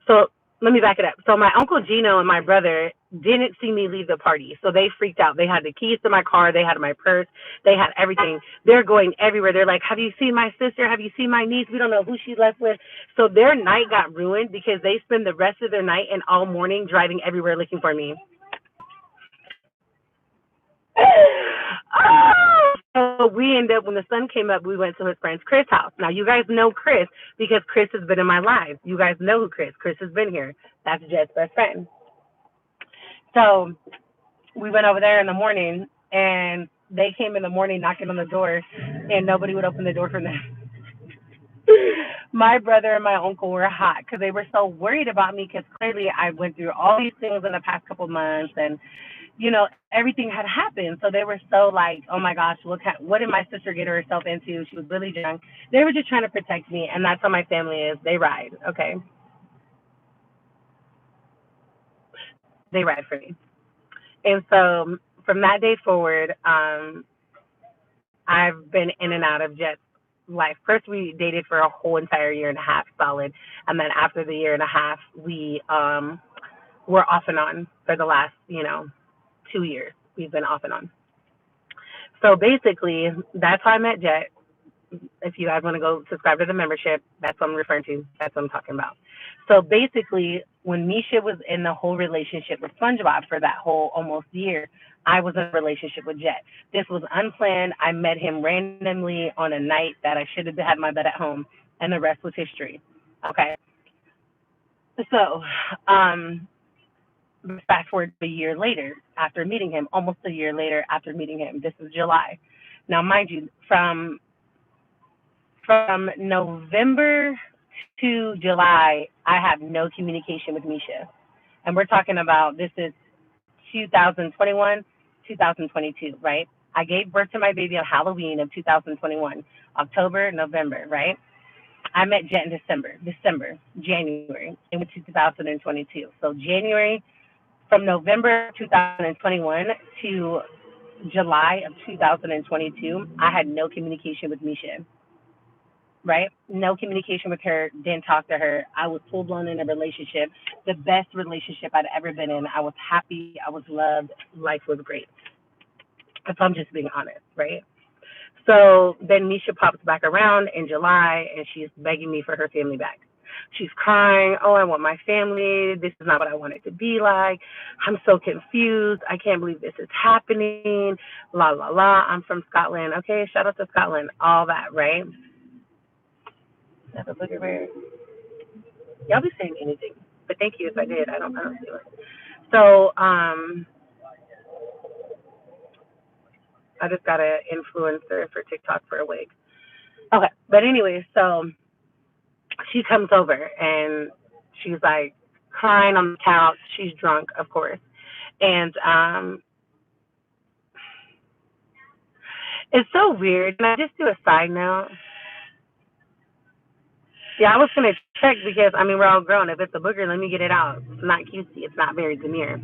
So let me back it up. So my uncle Gino and my brother didn't see me leave the party, so they freaked out. They had the keys to my car, they had my purse, they had everything. They're going everywhere. They're like, "Have you seen my sister? Have you seen my niece? We don't know who she left with." So their night got ruined because they spend the rest of their night and all morning driving everywhere looking for me. Oh, so we ended up when the sun came up, we went to his friend's Chris' house. Now you guys know Chris because Chris has been in my life. You guys know who Chris. Chris has been here. That's Jed's best friend. So we went over there in the morning, and they came in the morning knocking on the door, and nobody would open the door for them. My brother and my uncle were hot because they were so worried about me because clearly I went through all these things in the past couple of months, and everything had happened. So they were so like, "Oh my gosh, what did my sister get herself into? She was really young." They were just trying to protect me, and that's how my family is. They ride, okay? They ride for me. And so from that day forward, I've been in and out of Jet's life. First, we dated for a whole entire year and a half solid. And then after the year and a half, we were off and on for the last, 2 years. We've been off and on. So basically, that's how I met Jet. If you guys want to go subscribe to the membership, that's what I'm referring to. That's what I'm talking about. So basically, when Misha was in the whole relationship with SpongeBob for that whole almost year, I was in a relationship with Jet. This was unplanned. I met him randomly on a night that I should have had my bed at home, and the rest was history. Okay. So, fast forward a year later after meeting him, almost a year later after meeting him. This is July. Now, mind you, from November to July, I have no communication with Misha. And we're talking about this is 2021, 2022, right? I gave birth to my baby on Halloween of 2021, October, November, right? I met Jet in December, January, and went to 2022. So January, from November 2021 to July of 2022, I had no communication with Misha, right? No communication with her, didn't talk to her. I was full blown in a relationship, the best relationship I'd ever been in. I was happy, I was loved, life was great. If I'm just being honest, right? So then Misha pops back around in July and she's begging me for her family back. She's crying, oh, I want my family. This is not what I want it to be like. I'm so confused. I can't believe this is happening. La, la, la. I'm from Scotland. Okay, shout out to Scotland. All that, right? That's a booger bear. Y'all be saying anything. But thank you if I did. I don't do it. So, I just got an influencer for TikTok for a wig. Okay. But anyway, so she comes over and she's like crying on the couch. She's drunk, of course. And it's so weird. Can I just do a side note? Yeah, I was gonna check because I mean we're all grown. If it's a booger, let me get it out. It's not cutesy. It's not very demure.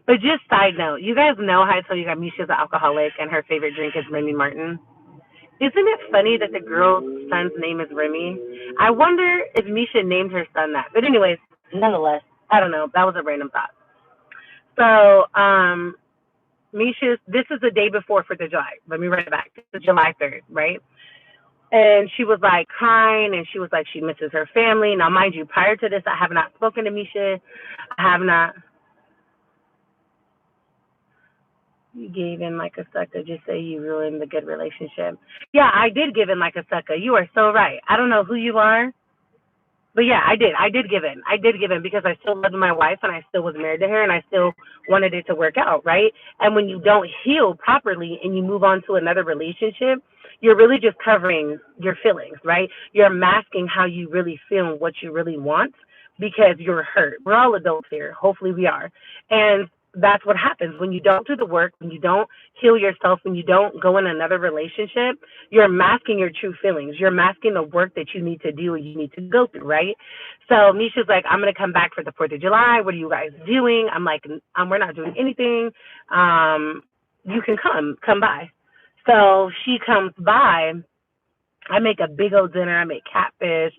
But just side note, you guys know how I told you that Misha's an alcoholic and her favorite drink is Remy Martin. Isn't it funny that the girl's son's name is Remy? I wonder if Misha named her son that. But anyways, nonetheless, I don't know. That was a random thought. So, Misha's, this is the day before 4th of July. Let me run it back. This is July 3rd, right? And she was like crying and she was like she misses her family. Now, mind you, prior to this, I have not spoken to Misha. I have not. You gave in like a sucker. Just say you ruined the good relationship. Yeah, I did give in like a sucker. You are so right. I don't know who you are, but yeah, I did. I did give in. I did give in because I still loved my wife and I still was married to her and I still wanted it to work out, right? And when you don't heal properly and you move on to another relationship, you're really just covering your feelings, right? You're masking how you really feel and what you really want because you're hurt. We're all adults here. Hopefully we are. And that's what happens when you don't do the work, when you don't heal yourself, when you don't go in another relationship, you're masking your true feelings. You're masking the work that you need to do and you need to go through, right? So Misha's like, I'm going to come back for the 4th of July. What are you guys doing? I'm like, we're not doing anything. You can come by. So she comes by. I make a big old dinner. I make catfish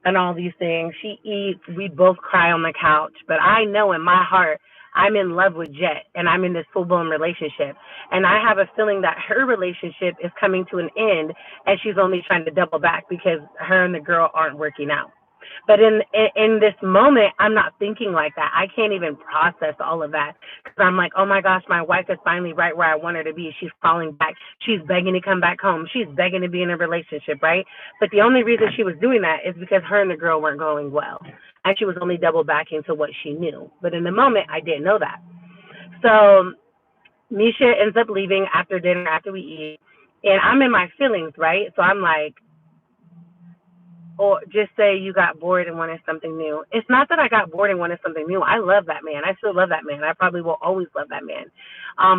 and all these things. She eats. We both cry on the couch. But I know in my heart, I'm in love with Jet and I'm in this full blown relationship. And I have a feeling that her relationship is coming to an end and she's only trying to double back because her and the girl aren't working out. But in this moment, I'm not thinking like that. I can't even process all of that because I'm like, oh my gosh, my wife is finally right where I want her to be. She's calling back. She's begging to come back home. She's begging to be in a relationship, right? But the only reason she was doing that is because her and the girl weren't going well. And she was only double backing to what she knew. But in the moment, I didn't know that. So Misha ends up leaving after dinner, after we eat. And I'm in my feelings, right? So I'm like, or just say you got bored and wanted something new. It's not that I got bored and wanted something new. I love that man. I still love that man. I probably will always love that man.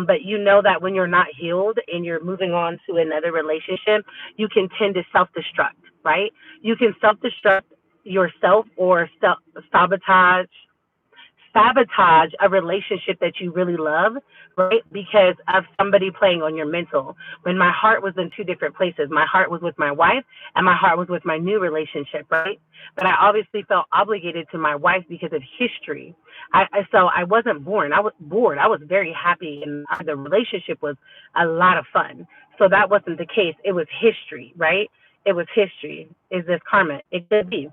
But you know that when you're not healed and you're moving on to another relationship, you can tend to self-destruct, right? You can self-destruct yourself or sabotage a relationship that you really love, right? Because of somebody playing on your mental. When my heart was in two different places, my heart was with my wife and my heart was with my new relationship, right? But I obviously felt obligated to my wife because of history. So I wasn't born. I was bored. I was very happy and the relationship was a lot of fun. So that wasn't the case. It was history, right? it was history. Is this karma? It could be.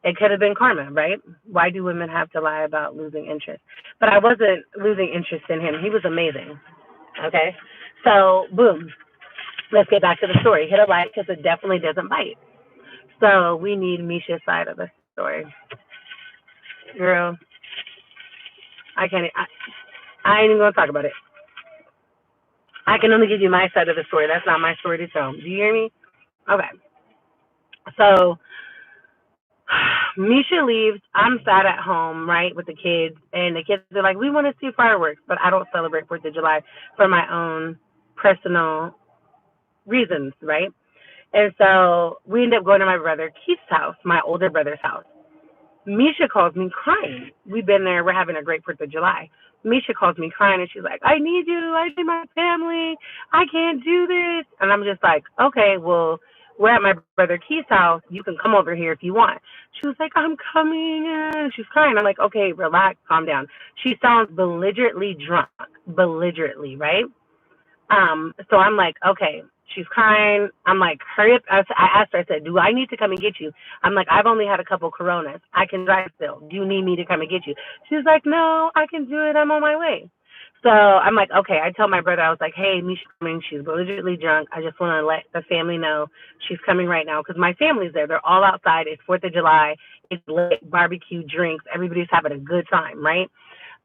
It could have been karma, right? Why do women have to lie about losing interest? But I wasn't losing interest in him. He was amazing. Okay. So, boom. Let's get back to the story. Hit a like because it definitely doesn't bite. So, we need Misha's side of the story. Girl, I can't, I ain't even going to talk about it. I can only give you my side of the story. That's not my story to tell. Do you hear me? Okay. So, Misha leaves. I'm sat at home, right, with the kids, and the kids are like, "We want to see fireworks," but I don't celebrate 4th of July for my own personal reasons, right? And so we end up going to my brother Keith's house, my older brother's house. Misha calls me crying. We've been there. We're having a great 4th of July. Misha calls me crying, and she's like, "I need you. I need my family. I can't do this." And I'm just like, "Okay, well, we're at my brother Keith's house. You can come over here if you want." She was like, "I'm coming." And she's crying. I'm like, "Okay, relax, calm down." She sounds belligerently drunk, belligerently, right? So I'm like, okay, she's crying. I'm like, hurry up. I asked her, I said, "Do I need to come and get you?" I'm like, "I've only had a couple Coronas. I can drive still. Do you need me to come and get you?" She's like, "No, I can do it. I'm on my way." So I'm like, okay. I tell my brother, I was like, "Hey, Misha's coming. She's belligerently drunk. I just want to let the family know she's coming right now because my family's there. They're all outside. It's 4th of July. It's lit, barbecue, drinks. Everybody's having a good time, right?"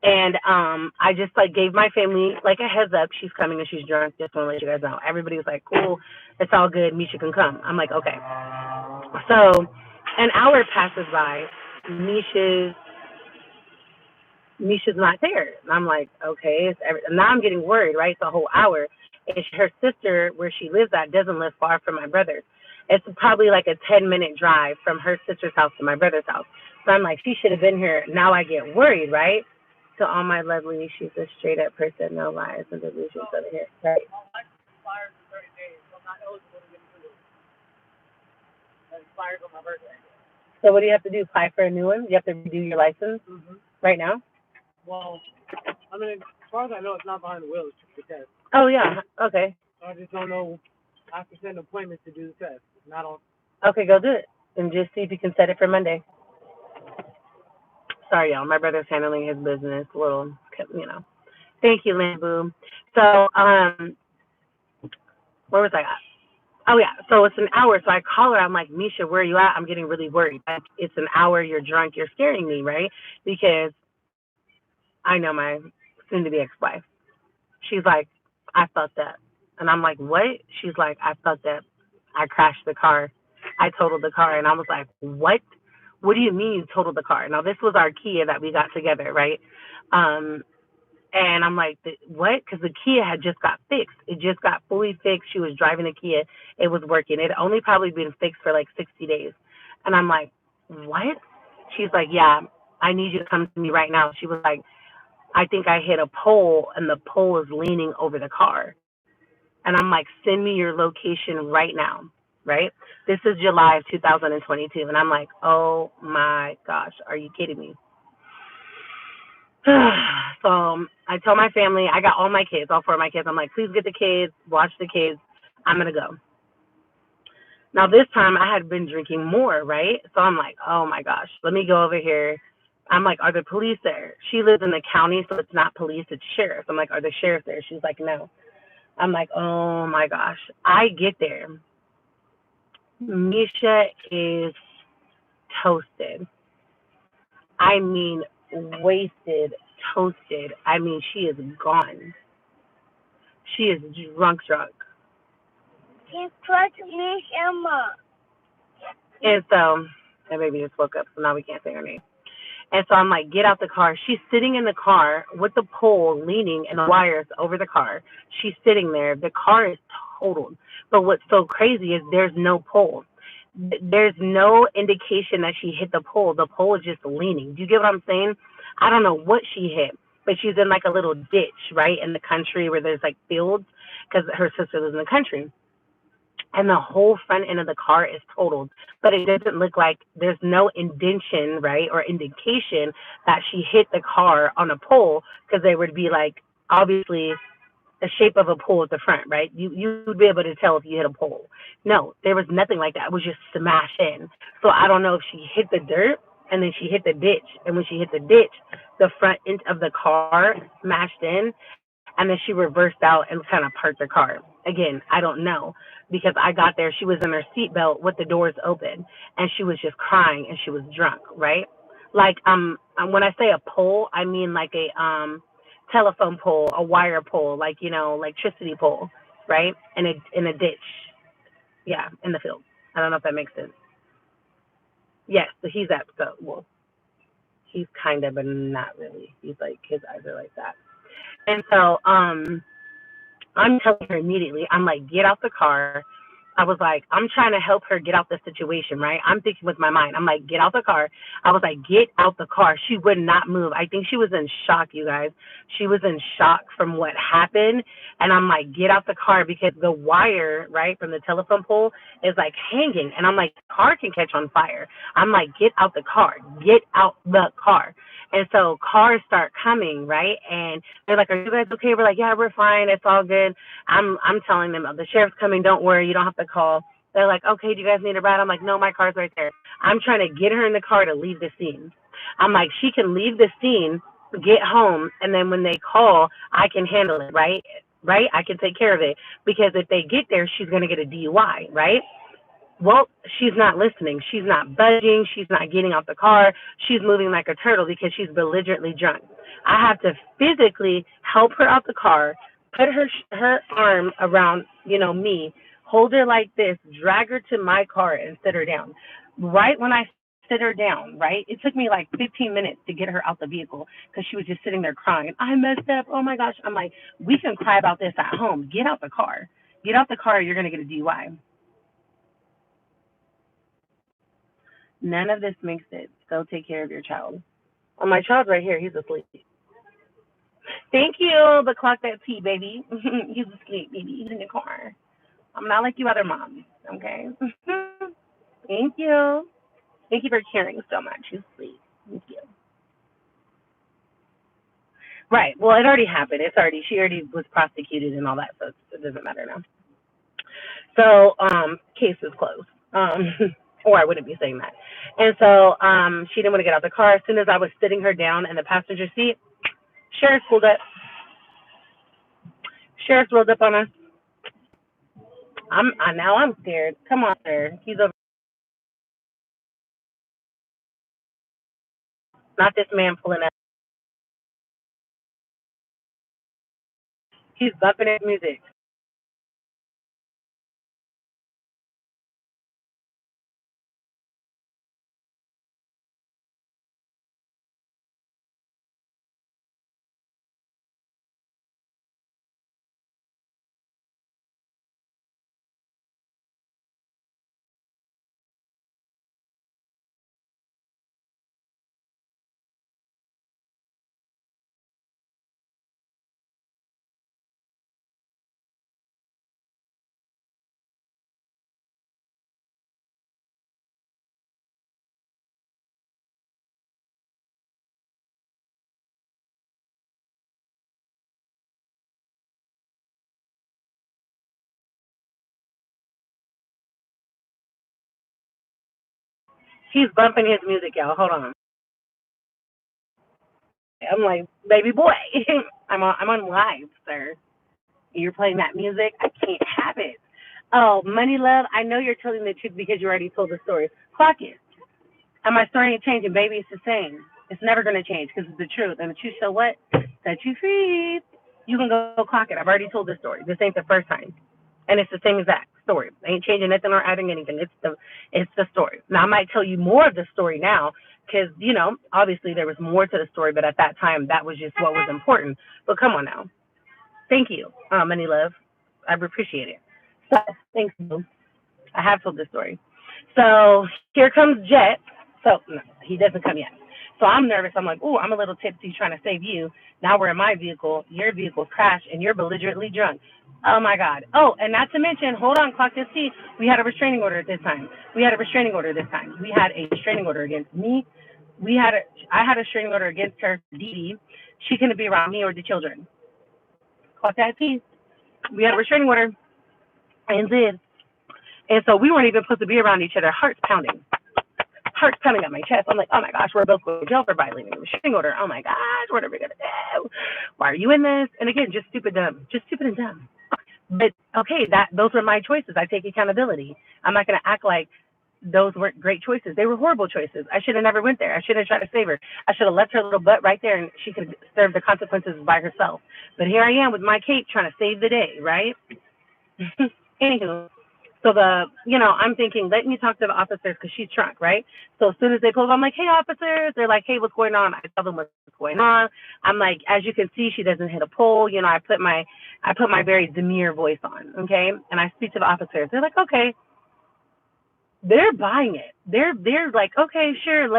And I just like gave my family like a heads up. She's coming and she's drunk. Just want to let you guys know. Everybody was like, "Cool, it's all good. Misha can come." I'm like, okay. So an hour passes by. Misha's Misha's not there. And I'm like, okay. Now I'm getting worried, right? The whole hour. And her sister, where she lives at, doesn't live far from my brother's. It's probably like a 10-minute drive from her sister's house to my brother's house. So I'm like, she should have been here. Now I get worried, right? To all my lovely, she's a straight up person, no lies and delusions over here. Right. So what do you have to do? Apply for a new one? You have to redo your license right now? Well, I mean, as far as I know, it's not behind the wheel. It's just the test. Oh yeah. Okay. I just don't know. I have to send an appointment to do the test. It's not on. Okay, go do it. And just see if you can set it for Monday. Sorry, y'all. My brother's handling his business a little, you know. Thank you, Lambu. So, where was I at? Oh, yeah. So it's an hour. So I call her. I'm like, "Misha, where are you at? I'm getting really worried. Like, it's an hour. You're drunk. You're scaring me, right?" Because I know my soon-to-be ex-wife. She's like, "I fucked up." And I'm like, "What?" She's like, "I fucked up. I crashed the car. I totaled the car." And I was like, "What? What do you mean you totaled the car?" Now, this was our Kia that we got together, right? Um, and I'm like, "What?" Because the Kia had just got fixed. It just got fully fixed. She was driving a Kia. It was working. It had only probably been fixed for like 60 days. And I'm like, "What?" She's like, "Yeah, I need you to come to me right now." She was like, "I think I hit a pole and the pole is leaning over the car." And I'm like, "Send me your location right now." Right? This is July of 2022. And I'm like, "Oh my gosh, are you kidding me?" So I tell my family, I got all my kids, all 4 of my kids. I'm like, "Please get the kids, watch the kids. I'm going to go." Now, this time I had been drinking more, right? So I'm like, "Oh my gosh, let me go over here." I'm like, "Are the police there?" She lives in the county, so it's not police, it's sheriff. I'm like, "Are the sheriff there?" She's like, "No." I'm like, "Oh my gosh." I get there. Misha is toasted. I mean, wasted, toasted. I mean, she is gone. She is drunk, drunk. He touched me, Emma. And so, that baby just woke up, so now we can't say her name. And so I'm like, "Get out the car." She's sitting in the car with the pole leaning and the wires over the car. She's sitting there. The car is totaled. But what's so crazy is there's no pole. There's no indication that she hit the pole. The pole is just leaning. Do you get what I'm saying? I don't know what she hit, but she's in like a little ditch, right, in the country where there's like fields because her sister lives in the country. And the whole front end of the car is totaled. But it doesn't look like there's no indentation, right, or indication that she hit the car on a pole because they would be like, obviously, the shape of a pole at the front, right? You would be able to tell if you hit a pole. No, there was nothing like that. It was just smashed in. So I don't know if she hit the dirt and then she hit the ditch. And when she hit the ditch, the front end of the car smashed in, and then she reversed out and kind of parked the car. Again, I don't know because I got there. She was in her seatbelt with the doors open, and she was just crying and she was drunk, right? Like when I say a pole, I mean like a telephone pole, a wire pole, like electricity pole, right? In a ditch, yeah, in the field. I don't know if that makes sense. Yes, so he's at well, he's kind of, but not really. He's like his eyes are like that, and so I'm telling her immediately, I'm like, get out the car. I was like, I'm trying to help her get out the situation, right? I'm thinking with my mind. I'm like, get out the car. I was like, get out the car. She would not move. I think she was in shock, you guys. She was in shock from what happened. And I'm like, get out the car because the wire, right, from the telephone pole is like hanging. And I'm like, the car can catch on fire. I'm like, get out the car. Get out the car. And so cars start coming, right? And they're like, are you guys okay? We're like, yeah, we're fine. It's all good. I'm telling them, the sheriff's coming. Don't worry. You don't have to call. They're like, okay, do you guys need a ride? I'm like, no, my car's right there. I'm trying to get her in the car to leave the scene. I'm like, she can leave the scene, get home, and then when they call, I can handle it, right? Right? I can take care of it. Because if they get there, she's going to get a DUI, right? Well, she's not listening. She's not budging. She's not getting out the car. She's moving like a turtle because she's belligerently drunk. I have to physically help her out the car, put her arm around, me, hold her like this, drag her to my car and sit her down. Right when I sit her down, right, it took me like 15 minutes to get her out the vehicle because she was just sitting there crying. I messed up. Oh my gosh. I'm like, we can cry about this at home. Get out the car. Get out the car. You're going to get a DUI. None of this makes sense. Go take care of your child. Oh, my child's right here. He's asleep. Thank you, but clock that tea, baby. He's asleep, baby. He's in the car. I'm not like you other moms, okay? Thank you. Thank you for caring so much. He's asleep. Thank you. Right. Well, it already happened. She already was prosecuted and all that, so it doesn't matter now. So, case is closed. Or I wouldn't be saying that. And so, she didn't want to get out of the car. As soon as I was sitting her down in the passenger seat, sheriff pulled up. Sheriff rolled up on us. Now I'm scared. Come on, sir. He's over. Not this man pulling up. He's bumping his music. He's bumping his music, y'all. Hold on. I'm like, baby boy, I'm on live, sir. You're playing that music. I can't have it. Oh, money, love. I know you're telling the truth because you already told the story. Clock it. And my story ain't changing, baby. It's the same. It's never gonna change because it's the truth. And the truth shall what? Set you free. You can go clock it. I've already told this story. This ain't the first time. And it's the same exact story. I ain't changing nothing or adding anything. It's the story. Now I might tell you more of the story now because obviously there was more to the story, but at that time that was just what was important. But come on now. Thank you, Money Love. I appreciate it. So thanks. I have told this story. So here comes Jet. So no, he doesn't come yet. So I'm nervous. I'm like, oh, I'm a little tipsy trying to save you. Now we're in my vehicle. Your vehicle's crashed and you're belligerently drunk. Oh my God. Oh, and not to mention, hold on, clock this T. We had a restraining order this time. We had a restraining order against me. I had a restraining order against her, Dee Dee. She couldn't be around me or the children. Clock that T. We had a restraining order and did. And so we weren't even supposed to be around each other, hearts pounding. Hearts pounding at my chest. I'm like, oh my gosh, we're both going to jail for violating the restraining order. Oh my gosh, what are we going to do? Why are you in this? And again, just stupid, dumb. Just stupid and dumb. But okay, those were my choices. I take accountability. I'm not going to act like those weren't great choices. They were horrible choices. I should have never went there. I should have tried to save her. I should have left her little butt right there and she could serve the consequences by herself. But here I am with my cape trying to save the day, right? Anywho, so I'm thinking, let me talk to the officers because she's drunk, right? So as soon as they pull up, I'm like, hey, officers. They're like, hey, what's going on? I tell them what's going on. I'm like, as you can see, she doesn't hit a pole. I put my very demure voice on, okay? And I speak to the officers. They're like, okay. They're buying it. They're like, okay, sure,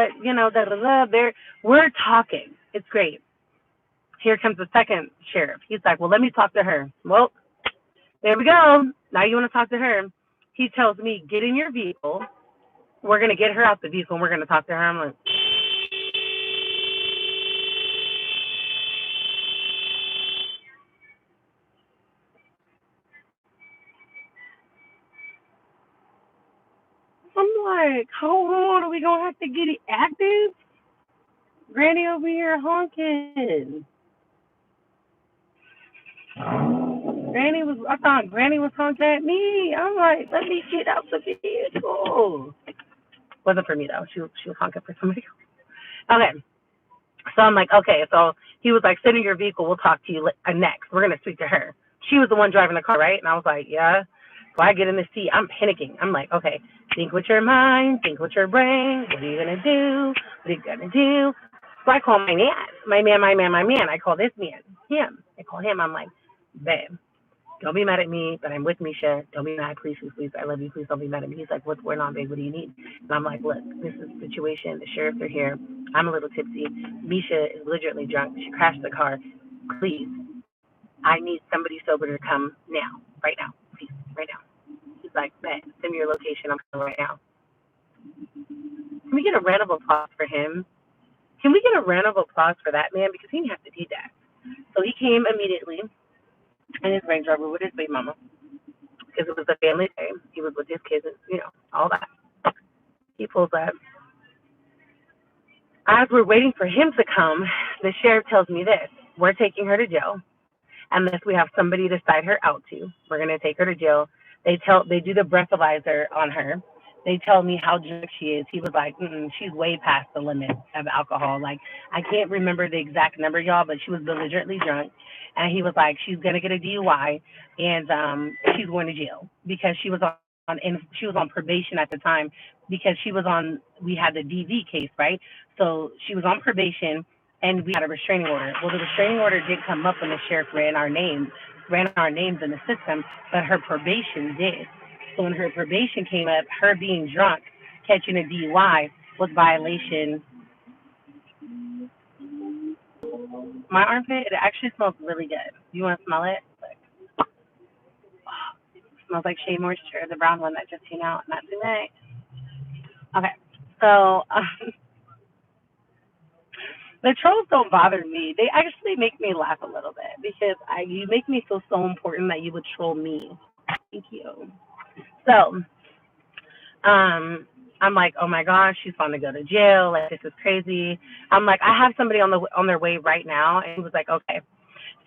we're talking. It's great. Here comes the second sheriff. He's like, well, let me talk to her. Well, there we go. Now you want to talk to her. He tells me, get in your vehicle. We're going to get her out the vehicle and we're going to talk to her. I'm like, hold on, are we going to have to get it active? Granny over here honking. I thought Granny was honking at me. I'm like, let me get out the vehicle. Wasn't for me though. She was honking for somebody else. Okay. So I'm like, okay. So he was like, sit in your vehicle. We'll talk to you next. We're going to speak to her. She was the one driving the car, right? And I was like, yeah. So I get in the seat. I'm panicking. I'm like, okay, think with your mind, think with your brain. What are you going to do? What are you going to do? So I call my man. I call this man, him. I call him. I'm like, babe, don't be mad at me, but I'm with Misha. Don't be mad, please. I love you. Please don't be mad at me. He's like, what's going on, babe? What do you need? And I'm like, look, this is the situation. The sheriffs are here. I'm a little tipsy. Misha is legitimately drunk. She crashed the car. Please, I need somebody sober to come now, right now, please, right now. He's like, bet, send me your location. I'm coming right now. Can we get a round of applause for him? Can we get a round of applause for that man? Because he didn't have to do that. So he came immediately in his Range Rover with his baby mama because it was a family day. He was with his kids, all that. He pulls up. As we're waiting for him to come, the sheriff tells me this: we're taking her to jail, unless we have somebody to cite her out to. We're gonna take her to jail. They do the breathalyzer on her. They tell me how drunk she is. He was like, she's way past the limit of alcohol. Like, I can't remember the exact number, y'all, but she was belligerently drunk. And he was like, she's gonna get a DUI, and she's going to jail because she was on probation at the time because we had the DV case, right? So she was on probation and we had a restraining order. Well, the restraining order did come up when the sheriff ran our names in the system, but her probation did. So when her probation came up, her being drunk, catching a DUI was violation. My armpit, it actually smells really good. You want to smell it? It smells like Shea Moisture, the brown one that just came out. Not tonight. Okay, so the trolls don't bother me. They actually make me laugh a little bit because you make me feel so important that you would troll me. Thank you. So, I'm like, oh my gosh, she's going to go to jail. Like, this is crazy. I'm like, I have somebody on their way right now. And he was like, okay.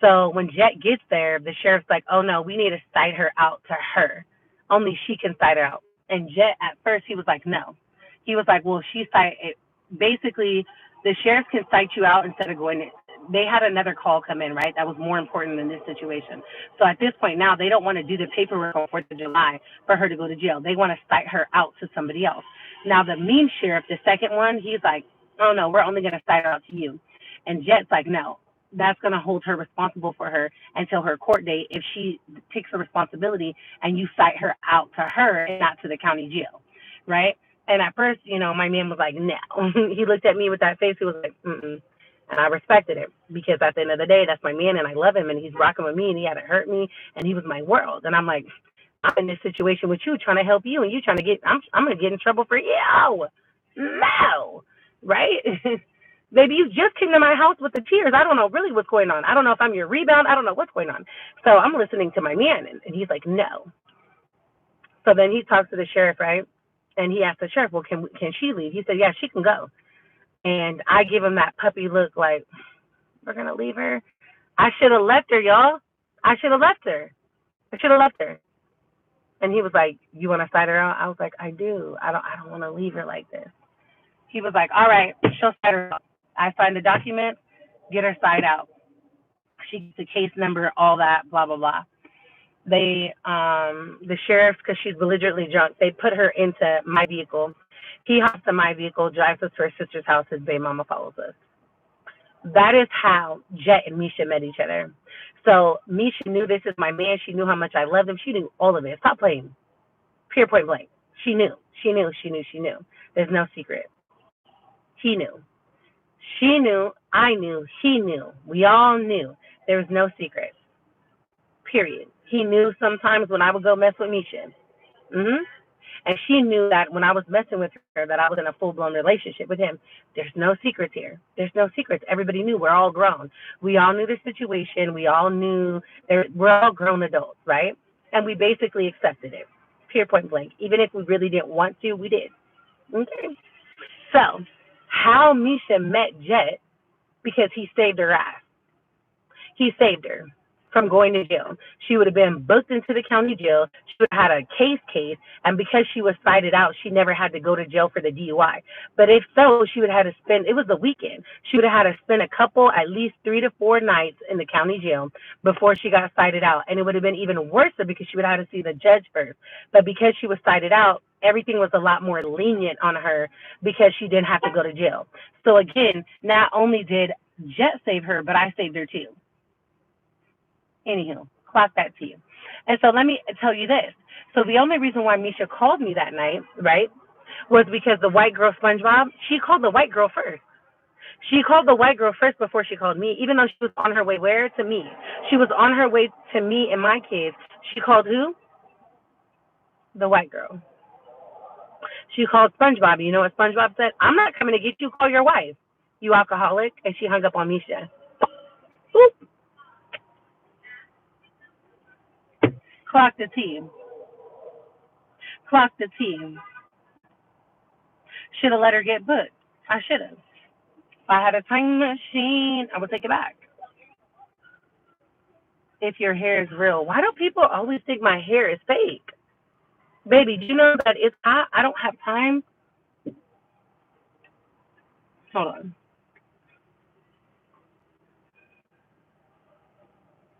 So when Jet gets there, the sheriff's like, oh no, we need to cite her out to her. Only she can cite her out. And Jet, at first, he was like, no. He was like, well, basically, the sheriff can cite you out instead of going. They had another call come in, right? That was more important than this situation. So at this point now, they don't want to do the paperwork on 4th of July for her to go to jail. They want to cite her out to somebody else. Now, the mean sheriff, the second one, he's like, oh no, we're only going to cite her out to you. And Jet's like, no, that's going to hold her responsible for her until her court date if she takes her responsibility and you cite her out to her and not to the county jail, right? And at first, my man was like, no. He looked at me with that face. He was like, mm-mm. And I respected it because at the end of the day, that's my man and I love him and he's rocking with me and he hadn't hurt me and he was my world. And I'm like, I'm in this situation with you trying to help you and you trying to I'm going to get in trouble for you. No, right? Baby, you just came to my house with the tears. I don't know really what's going on. I don't know if I'm your rebound. I don't know what's going on. So I'm listening to my man, and he's like, no. So then he talks to the sheriff, right? And he asked the sheriff, well, can she leave? He said, yeah, she can go. And I give him that puppy look like, we're going to leave her? I should have left her, y'all. I should have left her. I should have left her. And he was like, you want to side her out? I was like, I do. I don't want to leave her like this. He was like, all right, she'll side her out. I signed the document, get her side out. She gets the case number, all that, blah, blah, blah. They, the sheriff, because she's belligerently drunk, they put her into my vehicle. He hops in my vehicle, drives us to her sister's house. His baby mama follows us. That is how Jet and Misha met each other. So Misha knew this is my man. She knew how much I loved him. She knew all of it. Stop playing. Pure point blank. She knew. She knew. She knew. She knew. There's no secret. He knew. She knew. I knew. He knew. We all knew. There was no secret. Period. He knew sometimes when I would go mess with Misha. And she knew that when I was messing with her, that I was in a full-blown relationship with him. There's no secrets here. There's no secrets. Everybody knew. We're all grown. We all knew the situation. We all knew. We're all grown adults, right? And we basically accepted it. Pure point blank. Even if we really didn't want to, we did. Okay. So, how Misha met Jet, because he saved her ass. He saved her from going to jail. She would have been booked into the county jail. She would have had a case, and because she was cited out, she never had to go to jail for the DUI. But if so, she would have had to spend, it was the weekend, she would have had to spend a couple, at least 3 to 4 nights in the county jail before she got cited out. And it would have been even worse because she would have had to see the judge first. But because she was cited out, everything was a lot more lenient on her because she didn't have to go to jail. So again, not only did Jet save her, but I saved her too. Anywho, clock that to you. And so let me tell you this. So the only reason why Misha called me that night, right, was because the white girl SpongeBob, she called the white girl first. She called the white girl first before she called me, even though she was on her way where? To me. She was on her way to me and my kids. She called who? The white girl. She called SpongeBob. You know what SpongeBob said? I'm not coming to get you. Call your wife, you alcoholic. And she hung up on Misha. Oop. Clock the team. Clock the team. Should have let her get booked. I should have. If I had a time machine, I would take it back. If your hair is real. Why do people always think my hair is fake? Baby, do you know that it's hot? I don't have time. Hold on.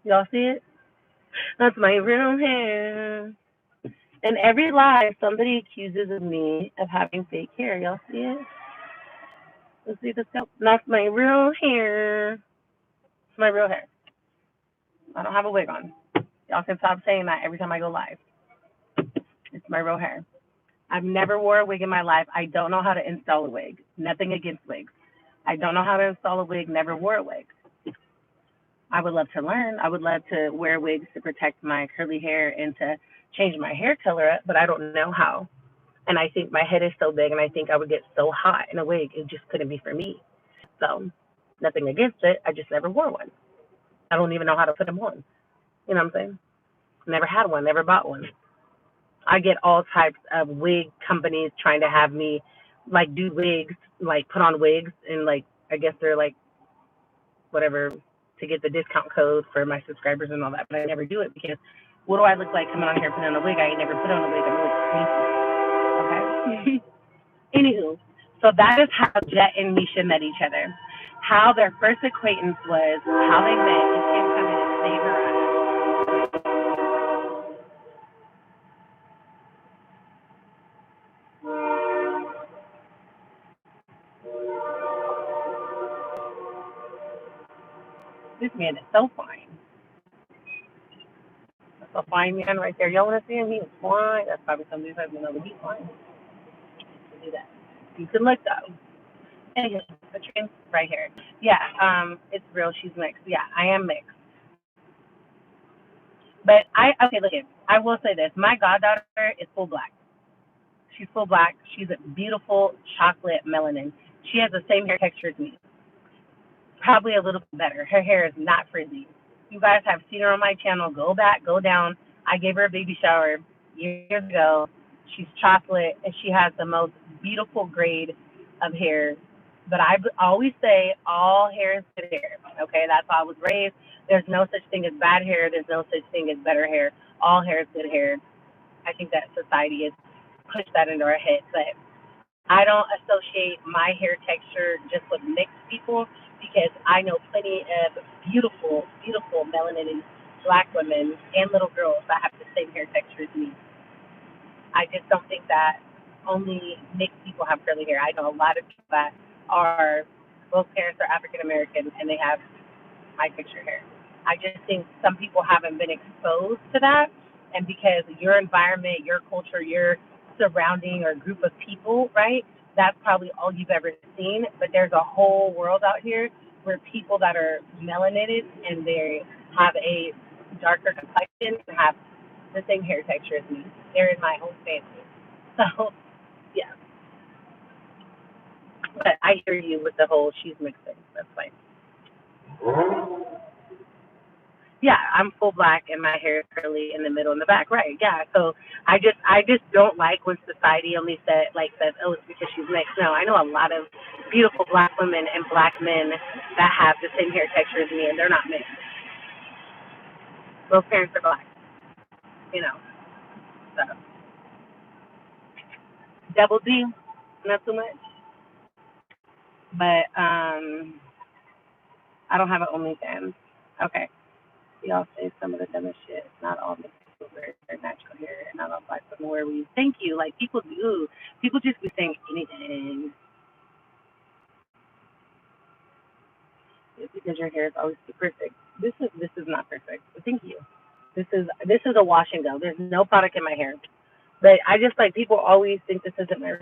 Y'all see it? That's my real hair. In every live, somebody accuses of me of having fake hair. Y'all see it? Let's see the scalp. That's my real hair. It's my real hair. I don't have a wig on. Y'all can stop saying that every time I go live. It's my real hair. I've never wore a wig in my life. I don't know how to install a wig. Nothing against wigs. I don't know how to install a wig. Never wore a wig. I would love to learn. I would love to wear wigs to protect my curly hair and to change my hair color up, but I don't know how. And I think my head is so big, and I think I would get so hot in a wig. It just couldn't be for me. So nothing against it. I just never wore one. I don't even know how to put them on. You know what I'm saying? Never had one. Never bought one. I get all types of wig companies trying to have me like do wigs, like put on wigs, and like I guess they're like whatever to get the discount code for my subscribers and all that. But I never do it because what do I look like coming on here putting on a wig? I ain't never put on a wig. I'm really crazy. Okay. Anywho, so that is how Jet and Misha met each other. How their first acquaintance was, how they met, and him coming to save her ass. This man is so fine. That's a fine man right there. Y'all want to see him? He is fine. That's probably somebody who doesn't know that he's fine. Do that. You can look though. Anyway, the train right here. Yeah, it's real. She's mixed. Yeah, I am mixed. But okay, look it. I will say this. My goddaughter is full black. She's full black. She's a beautiful chocolate melanin. She has the same hair texture as me. probably a little bit better. Her hair is not frizzy. You guys have seen her on my channel. Go back, go down. I gave her a baby shower years ago. She's chocolate, and she has the most beautiful grade of hair. But I always say all hair is good hair. Okay, that's how I was raised. There's no such thing as bad hair. There's no such thing as better hair. All hair is good hair. I think that society has pushed that into our heads. But I don't associate my hair texture just with mixed people because I know plenty of beautiful, beautiful melanated black women and little girls that have the same hair texture as me. I just don't think that only mixed people have curly hair. I know a lot of people that are, both parents are African American and they have my texture hair. I just think some people haven't been exposed to that, and because your environment, your culture, your surrounding or group of people, right? That's probably all you've ever seen. But there's a whole world out here where people that are melanated and they have a darker complexion and have the same hair texture as me. They're in my own family. So yeah, but I hear you with the whole she's mixing. That's fine. Yeah, I'm full black and my hair is curly in the middle and the back. Right. Yeah. So I just don't like when society only says, oh, it's because she's mixed. No, I know a lot of beautiful black women and black men that have the same hair texture as me and they're not mixed. Both parents are black, you know. So double D, not too much. But I don't have an OnlyFans. Okay. Y'all say some of the dumbest shit. Not all mixed people wear their natural hair, and not all black women wear weave. Thank you. Like people do. People just be saying anything. It's because your hair is always too perfect. This is not perfect. But thank you. This is a wash and go. There's no product in my hair. But I just like people always think this isn't my hair.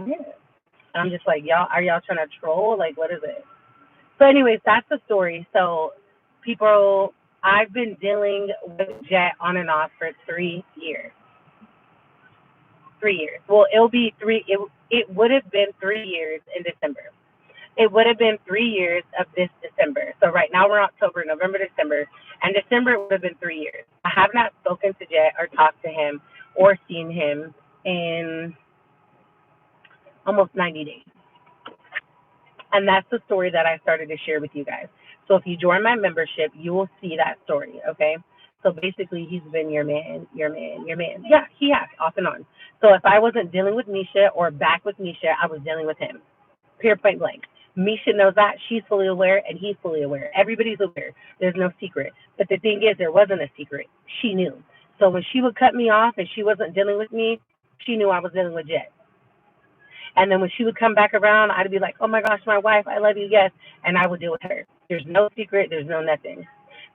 I'm just like, y'all are y'all trying to troll? Like what is it? So anyways, that's the story. So people I've been dealing with Jet on and off for 3 years. 3 years. Well, it'll be three. It would have been 3 years in December. It would have been 3 years of this December. So right now we're October, November, December, and December would have been 3 years. I have not spoken to Jet or talked to him or seen him in almost 90 days. And that's the story that I started to share with you guys. So if you join my membership, you will see that story, okay? So basically, he's been your man, your man, your man. Yeah, he has, off and on. So if I wasn't dealing with Misha or back with Misha, I was dealing with him. Pure point blank. Misha knows that. She's fully aware, and he's fully aware. Everybody's aware. There's no secret. But the thing is, there wasn't a secret. She knew. So when she would cut me off and she wasn't dealing with me, she knew I was dealing with Jet. And then when she would come back around, I'd be like, oh my gosh, my wife, I love you, yes. And I would deal with her. There's no secret, there's no nothing.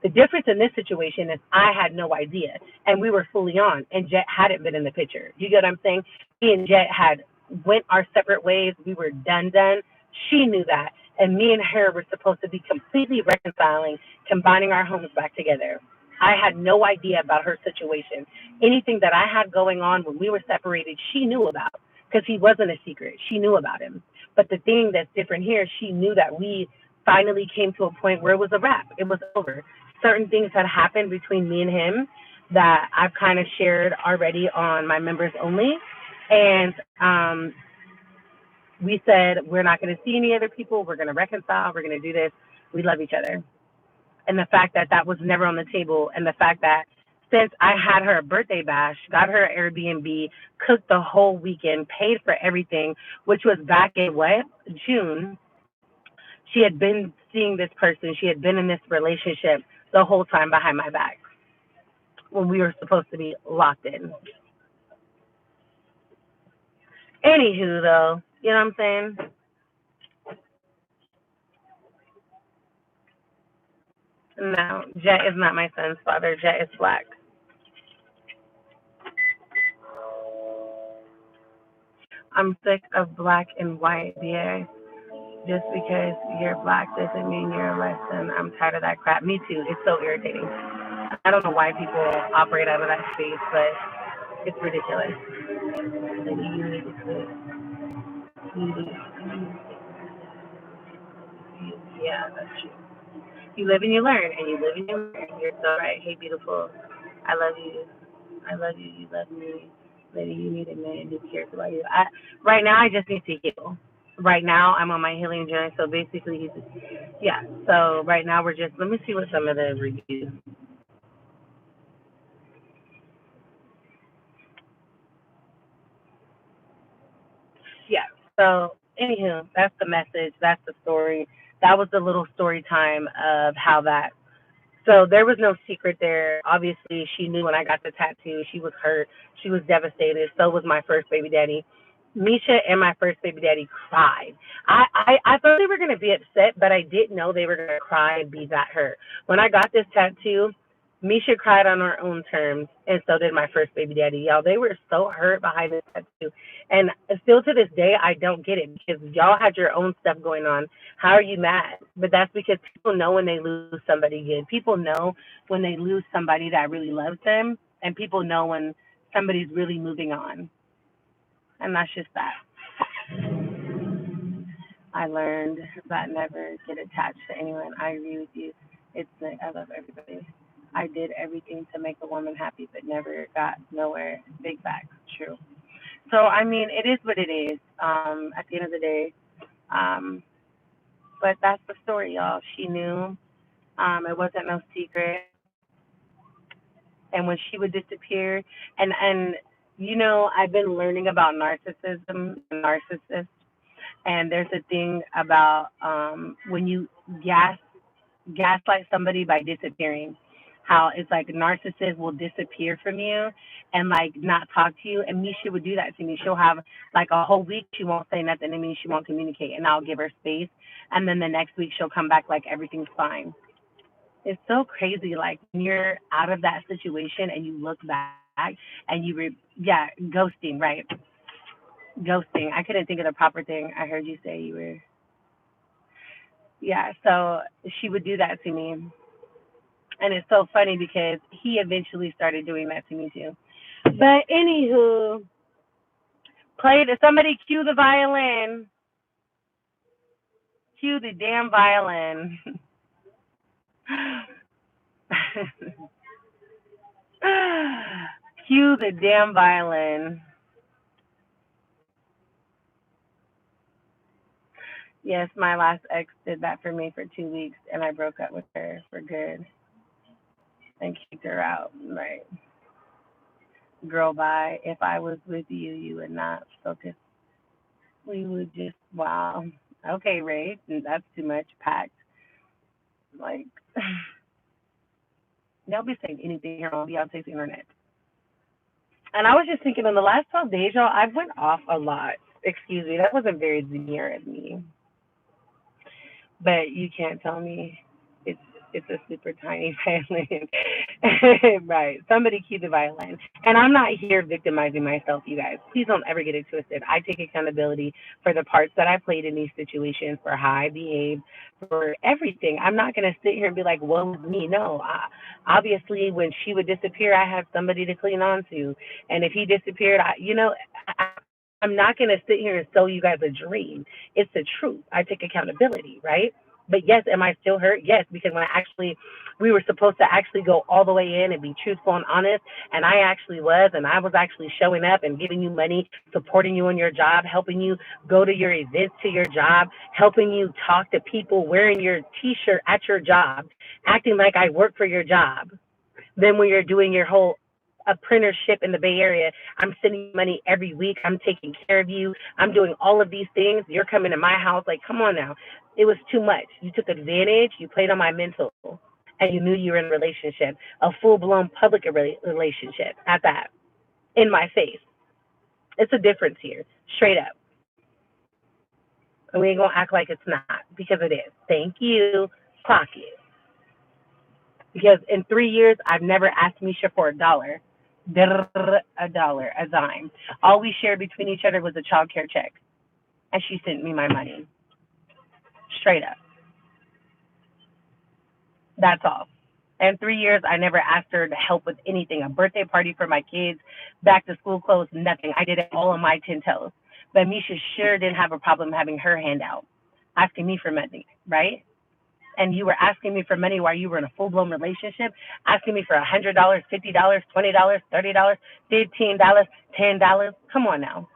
The difference in this situation is I had no idea, and we were fully on, and Jet hadn't been in the picture. You get what I'm saying? Me and Jet had went our separate ways. We were done. She knew that, and me and her were supposed to be completely reconciling, combining our homes back together. I had no idea about her situation. Anything that I had going on when we were separated, she knew about because he wasn't a secret. She knew about him. But the thing that's different here, she knew that we finally came to a point where it was a wrap. It was over. Certain things had happened between me and him that I've kind of shared already on my members only. And we said, we're not going to see any other people. We're going to reconcile. We're going to do this. We love each other. And the fact that that was never on the table, and the fact that since I had her a birthday bash, got her an Airbnb, cooked the whole weekend, paid for everything, which was back in what? June. She had been seeing this person. She had been in this relationship the whole time behind my back when we were supposed to be locked in. Anywho, though, you know what I'm saying? No, Jet is not my son's father. Jet is black. I'm sick of black and white, BA. Just because you're black doesn't mean you're less than. I'm tired of that crap. Me too. It's so irritating. I don't know why people operate out of that space, but it's ridiculous. You need to quit. Yeah, that's true. You live and you learn, and you live and you learn. You're so right. Hey, beautiful. I love you. I love you. You love me. Lady, you need a man who cares about you. Right now, I just need to heal. Right now, I'm on my healing journey. So basically, yeah. So right now, let me see what some of the reviews. Yeah. So, anywho, that's the message. That's the story. That was the little story time of how that. So there was no secret there. Obviously, she knew when I got the tattoo. She was hurt. She was devastated. So was my first baby daddy. Misha and my first baby daddy cried. I thought they were going to be upset, but I didn't know they were going to cry and be that hurt. When I got this tattoo, Misha cried on her own terms, and so did my first baby daddy. Y'all, they were so hurt behind this tattoo. And still to this day, I don't get it because y'all had your own stuff going on. How are you mad? But that's because people know when they lose somebody good. People know when they lose somebody that really loves them, and people know when somebody's really moving on. And that's just that. I learned that never get attached to anyone. I agree with you. It's like I love everybody. I did everything to make a woman happy, but never got nowhere. Big facts, true. So I mean, it is what it is. At the end of the day, um, but that's the story, y'all. She knew. It wasn't no secret. And when she would disappear, and I've been learning about narcissism, narcissists, and there's a thing about when you gaslight somebody by disappearing, how it's like narcissists will disappear from you and like not talk to you. And Misha would do that to me. She'll have like a whole week she won't say nothing to me, she won't communicate, and I'll give her space. And then the next week she'll come back like everything's fine. It's so crazy, like when you're out of that situation and you look back and yeah, ghosting, right? Ghosting. I couldn't think of the proper thing. I heard you say you were, yeah. So she would do that to me, and it's so funny because he eventually started doing that to me too. But anywho, somebody cue the violin. Cue the damn violin. Cue the damn violin. Yes, my last ex did that for me for 2 weeks, and I broke up with her for good and kicked her out. Right. Girl, bye. If I was with you, you would not focus. We would just, wow. Okay, Ray, that's too much packed. Like, they'll be saying anything here on Beyonce's internet. And I was just thinking, in the last 12 days, y'all, I went off a lot. Excuse me, that wasn't very near of me. But you can't tell me it's it's a super tiny violin. Right. Somebody cue the violin. And I'm not here victimizing myself, you guys. Please don't ever get it twisted. I take accountability for the parts that I played in these situations, for how I behaved, for everything. I'm not going to sit here and be like, woe is me. No. Obviously, when she would disappear, I had somebody to clean on to. And if he disappeared, I'm not going to sit here and sell you guys a dream. It's the truth. I take accountability, right? But yes, am I still hurt? Yes, because we were supposed to actually go all the way in and be truthful and honest, and I was actually showing up and giving you money, supporting you on your job, helping you go to your events to your job, helping you talk to people, wearing your T-shirt at your job, acting like I work for your job. Then when you're doing your whole apprenticeship in the Bay Area, I'm sending you money every week. I'm taking care of you. I'm doing all of these things. You're coming to my house. Like, come on now. It was too much. You took advantage. You played on my mental. And you knew you were in a relationship, a full-blown public relationship at that, in my face. It's a difference here, straight up. And we ain't going to act like it's not, because it is. Thank you. Clock it. Because in 3 years, I've never asked Misha for a dollar, a dime. All we shared between each other was a child care check. And she sent me my money. Straight up. That's all. In 3 years, I never asked her to help with anything. A birthday party for my kids, back to school clothes, nothing. I did it all on my 10 toes. But Misha sure didn't have a problem having her hand out, asking me for money, right? and you were asking me for money while you were in a full-blown relationship, asking me for $100, $50, $20, $30, $15, $10. Come on now.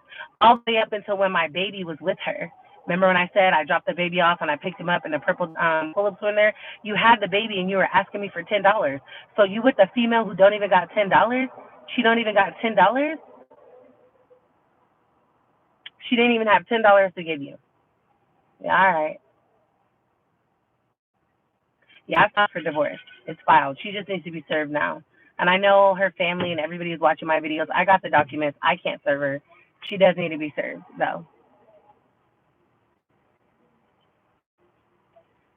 All the way up until when my baby was with her. Remember when I said I dropped the baby off and I picked him up and the purple pull-ups were in there? You had the baby and you were asking me for $10. So you with the female who don't even got $10? She don't even got $10? She didn't even have $10 to give you. Yeah, all right. Yeah, I filed for divorce. It's filed. She just needs to be served now. And I know her family and everybody who's watching my videos. I got the documents. I can't serve her. She does need to be served, though.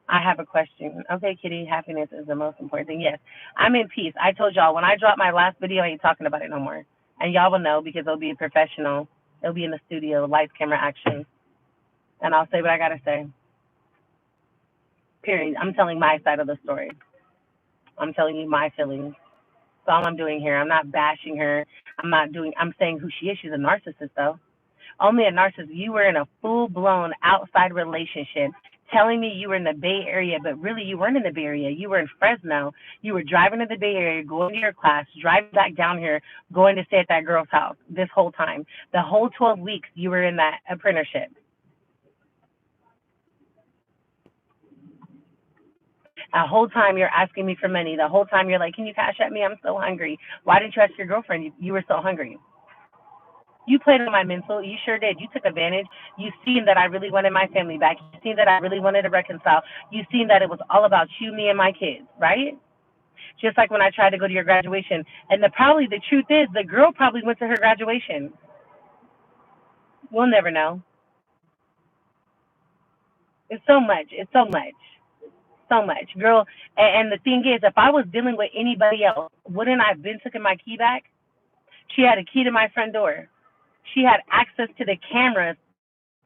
I have a question. Okay, Kitty, happiness is the most important thing. Yes, I'm in peace. I told y'all when I drop my last video, I ain't talking about it no more. And y'all will know because it'll be professional. It'll be in the studio, lights, camera, action. And I'll say what I got to say. Period. I'm telling my side of the story. I'm telling you my feelings. That's all I'm doing here. I'm not bashing her. I'm saying who she is. She's a narcissist, though. Only a narcissist. You were in a full-blown outside relationship telling me you were in the Bay Area, but really you weren't in the Bay Area. You were in Fresno. You were driving to the Bay Area, going to your class, driving back down here, going to stay at that girl's house this whole time. The whole 12 weeks you were in that apprenticeship. The whole time you're asking me for money. The whole time you're like, can you cash at me? I'm so hungry. Why didn't you ask your girlfriend? You were so hungry. You played on my mental. You sure did. You took advantage. You seen that I really wanted my family back. You seen that I really wanted to reconcile. You seen that it was all about you, me, and my kids, right? Just like when I tried to go to your graduation. And the truth is, the girl probably went to her graduation. We'll never know. It's so much. It's so much. So much, girl. And the thing is, if I was dealing with anybody else, wouldn't I have been taking my key back? She had a key to my front door. She had access to the cameras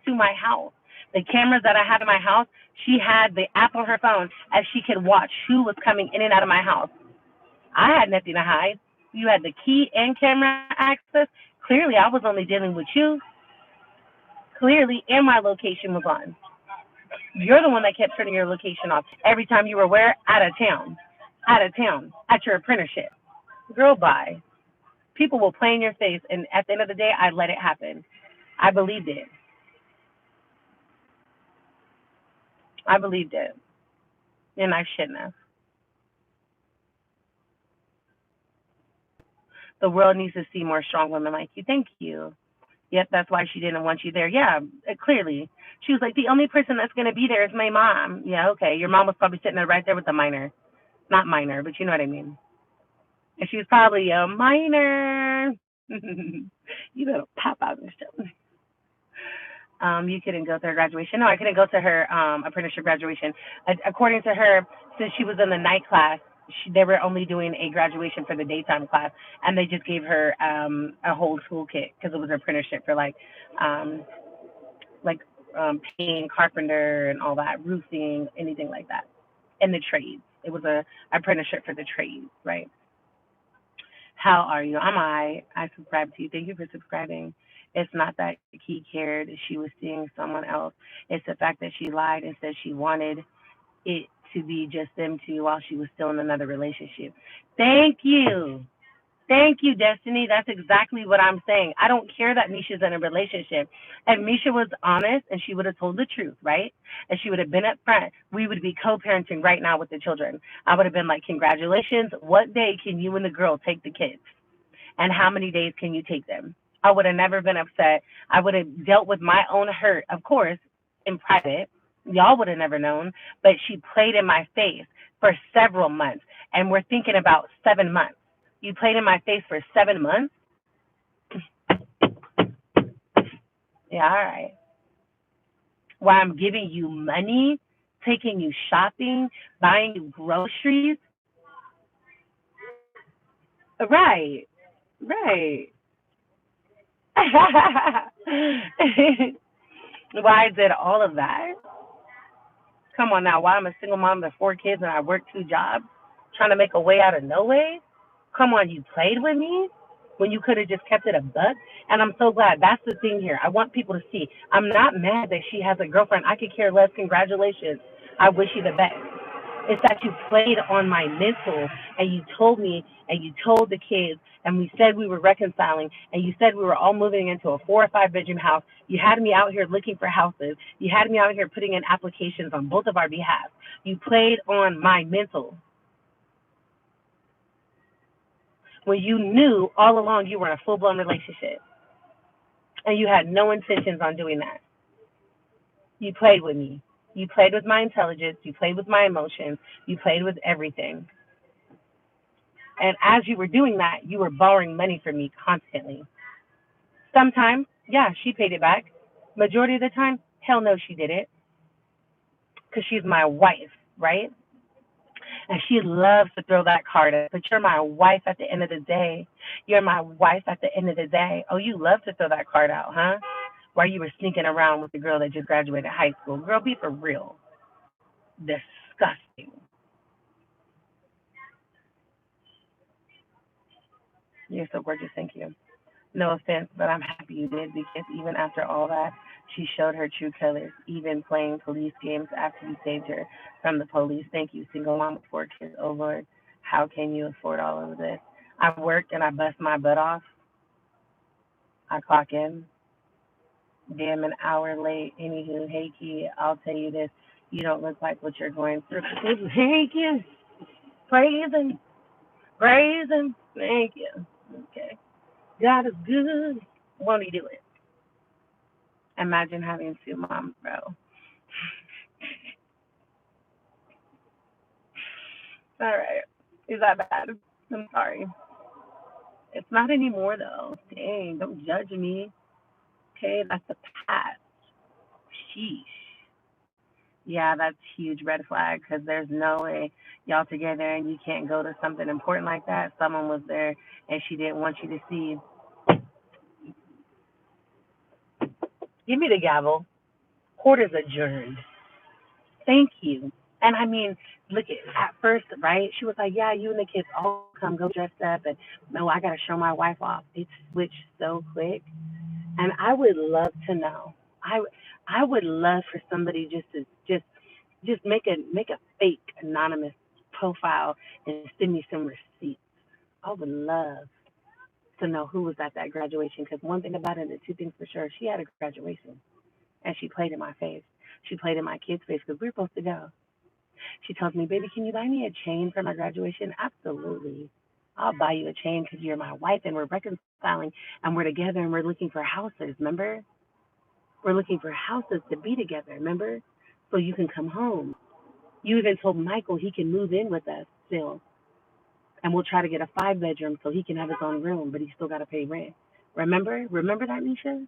to my house. The cameras that I have in my house, she had the app on her phone as she could watch who was coming in and out of my house. I had nothing to hide. You had the key and camera access. Clearly, I was only dealing with you. Clearly, and my location was on. You're the one that kept turning your location off every time you were where? Out of town. Out of town. At your apprenticeship. Girl, bye. People will play in your face, and at the end of the day, I let it happen. I believed it. I believed it. And I shouldn't have. The world needs to see more strong women like you. Thank you. Yep, that's why she didn't want you there. Yeah, clearly. She was like, the only person that's going to be there is my mom. Yeah, okay. Your mom was probably sitting there right there with the minor. Not minor, but you know what I mean. And she was probably a minor. You better pop out and stuff. You couldn't go to her graduation. No, I couldn't go to her apprenticeship graduation. According to her, since she was in the night class, they were only doing a graduation for the daytime class, and they just gave her a whole school kit because it was her apprenticeship for um, like painting, carpenter, and all that, roofing, anything like that, in the trades. It was a apprenticeship for the trades, right? How are you? I'm I subscribe to you. Thank you for subscribing. It's not that he cared. She was seeing someone else. It's the fact that she lied and said she wanted it to be just them two while she was still in another relationship. Thank you. Thank you, Destiny. That's exactly what I'm saying. I don't care that Misha's in a relationship. If Misha was honest and she would have told the truth, right? And she would have been up front, we would be co-parenting right now with the children. I would have been like, congratulations. What day can you and the girl take the kids? And how many days can you take them? I would have never been upset. I would have dealt with my own hurt, of course, in private. Y'all would have never known. But she played in my face for several months. And we're thinking about 7 months. You played in my face for 7 months? Yeah, all right. While I'm giving you money, taking you shopping, buying you groceries. Right, right. Why did all of that? Come on now, why I'm a single mom of 4 kids and I work 2 jobs, trying to make a way out of no way? Come on, you played with me when you could have just kept it a buck. And I'm so glad. That's the thing here. I want people to see. I'm not mad that she has a girlfriend. I could care less. Congratulations. I wish you the best. It's that you played on my mental and you told me and you told the kids and we said we were reconciling and you said we were all moving into a 4 or 5 bedroom house. You had me out here looking for houses. You had me out here putting in applications on both of our behalf. You played on my mental when you knew all along you were in a full blown relationship and you had no intentions on doing that. You played with me. You played with my intelligence. You played with my emotions. You played with everything. And as you were doing that, you were borrowing money from me constantly. Sometimes, yeah, she paid it back. Majority of the time, hell no, she did it because she's my wife, right? And she loves to throw that card up. But you're my wife at the end of the day. You're my wife at the end of the day. Oh, you love to throw that card out, huh? While you were sneaking around with the girl that just graduated high school. Girl, be for real. Disgusting. You're so gorgeous. Thank you. No offense, but I'm happy you did because even after all that, she showed her true colors, even playing police games after you saved her from the police. Thank you, single mom with 4 kids. Oh Lord, how can you afford all of this? I work and I bust my butt off. I clock in. Damn, an hour late. Anywho, hey kid, I'll tell you this. You don't look like what you're going through. Thank you. Praise him. Praise him. Thank you. Okay. God is good. Won't he do it? Imagine having 2 moms, bro. All right. Is that bad? I'm sorry. It's not anymore, though. Dang, don't judge me. Okay, that's the past. Sheesh. Yeah, that's huge red flag because there's no way y'all together and you can't go to something important like that. Someone was there and she didn't want you to see. Give me the gavel. Court is adjourned. Thank you. And I mean, look at first, right? She was like, "Yeah, you and the kids all come, go dressed up," and no, I gotta show my wife off. It switched so quick, and I would love to know. I would love for somebody just to just make a fake anonymous profile and send me some receipts. I would love to know who was at that graduation because one thing about it, the 2 things for sure, she had a graduation and she played in my face. She played in my kids' face because we were supposed to go. She tells me, "Baby, can you buy me a chain for my graduation?" Absolutely. I'll buy you a chain because you're my wife and we're reconciling and we're together and we're looking for houses, remember? We're looking for houses to be together, remember? So you can come home. You even told Michael he can move in with us still. And we'll try to get a 5 bedroom so he can have his own room, but he still got to pay rent. Remember? Remember that, Misha?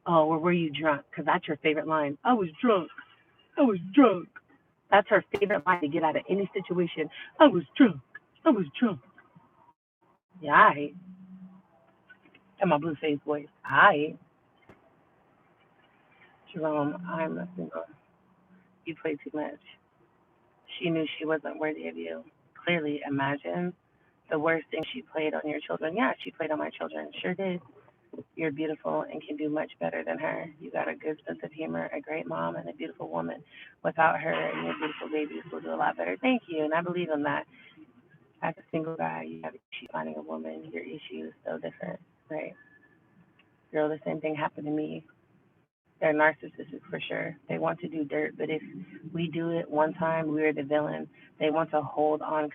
Oh, or were you drunk? Because that's your favorite line. I was drunk. I was drunk. That's her favorite line to get out of any situation. I was drunk. I was drunk. Yeah, I. And my blue face voice. I. Jerome, I'm a single. You play too much. She knew she wasn't worthy of you. Clearly, imagine the worst thing she played on your children. Yeah, she played on my children. Sure did. You're beautiful and can do much better than her. You got a good sense of humor, a great mom, and a beautiful woman. Without her and your beautiful babies will do a lot better. Thank you, and I believe in that. As a single guy, you have issue finding a woman. Your issue is so different, right? Girl, the same thing happened to me. They're narcissists for sure. They want to do dirt, but if we do it one time, we're the villain. They want to hold on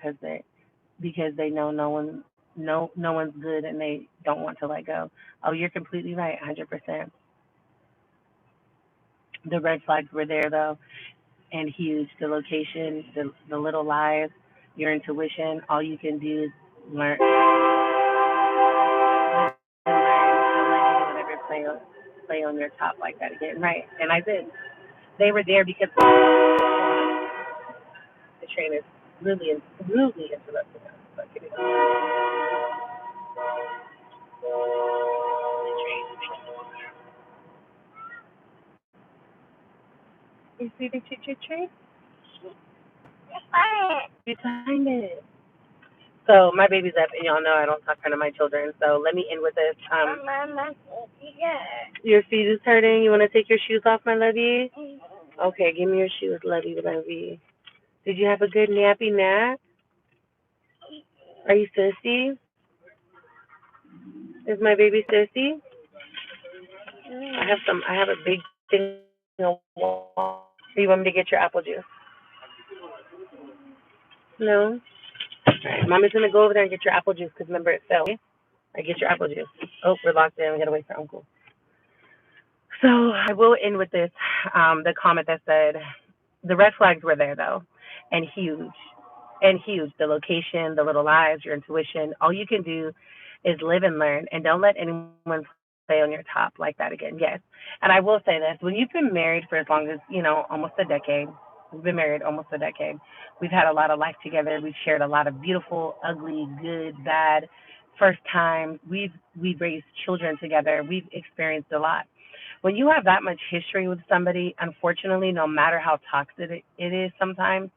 because they know no one's good and they don't want to let go. Oh, you're completely right, 100%. The red flags were there though, and huge. The location, the little lies, your intuition. All you can do is learn. Don't let anyone ever play on your top like that again, right? And I did. They were there because the train is rudely interrupting us. But give it the train. You see the choo-choo train? You signed it. So my baby's up, and y'all know I don't talk to my children. So let me end with this. Mama, yeah. Your feet is hurting. You want to take your shoes off, my lovey? Okay, give me your shoes, lovey. Did you have a good nappy nap? Are you sissy? Is my baby sissy? I have a big thing of water. Do you want me to get your apple juice? No? All right, Mommy's going to go over there and get your apple juice because remember it fell. I get your apple juice. Oh, we're locked in. We got to wait for Uncle. So I will end with this, the comment that said, the red flags were there though, and huge, and huge. The location, the little lies, your intuition. All you can do is live and learn, and don't let anyone play on your top like that again. Yes, and I will say this: when you've been married for as long as almost a decade, we've been married almost a decade. We've had a lot of life together. We've shared a lot of beautiful, ugly, good, bad, first times. We've raised children together. We've experienced a lot. When you have that much history with somebody, unfortunately, no matter how toxic it is sometimes,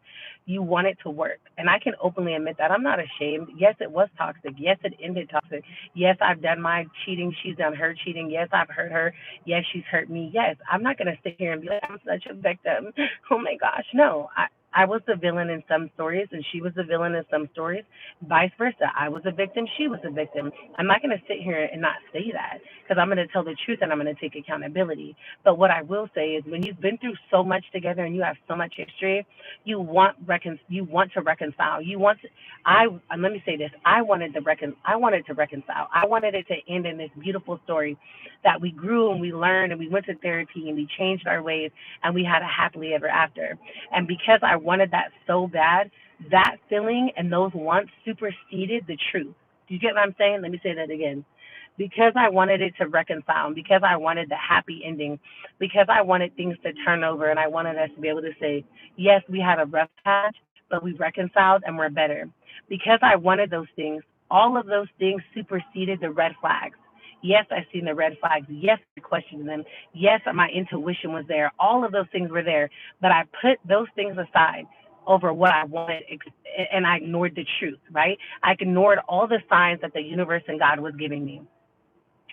you want it to work. And I can openly admit that. I'm not ashamed. Yes, it was toxic. Yes, it ended toxic. Yes, I've done my cheating. She's done her cheating. Yes, I've hurt her. Yes, she's hurt me. Yes, I'm not going to sit here and be like, I'm such a victim. Oh my gosh. No, I was the villain in some stories, and she was the villain in some stories. Vice versa. I was a victim. She was a victim. I'm not going to sit here and not say that because I'm going to tell the truth and I'm going to take accountability. But what I will say is when you've been through so much together and you have so much history, you want to reconcile. You want to, let me say this. I wanted to reconcile. I wanted it to end in this beautiful story that we grew and we learned and we went to therapy and we changed our ways and we had a happily ever after. And because I wanted that so bad, that feeling and those wants superseded the truth. Do you get what I'm saying? Let me say that again. Because I wanted it to reconcile, because I wanted the happy ending, because I wanted things to turn over, and I wanted us to be able to say, yes, we had a rough patch, but we reconciled and we're better. Because I wanted those things, all of those things superseded the red flags. Yes, I seen the red flags. Yes, I questioned them. Yes, my intuition was there. All of those things were there, but I put those things aside over what I wanted, and I ignored the truth, right? I ignored all the signs that the universe and God was giving me.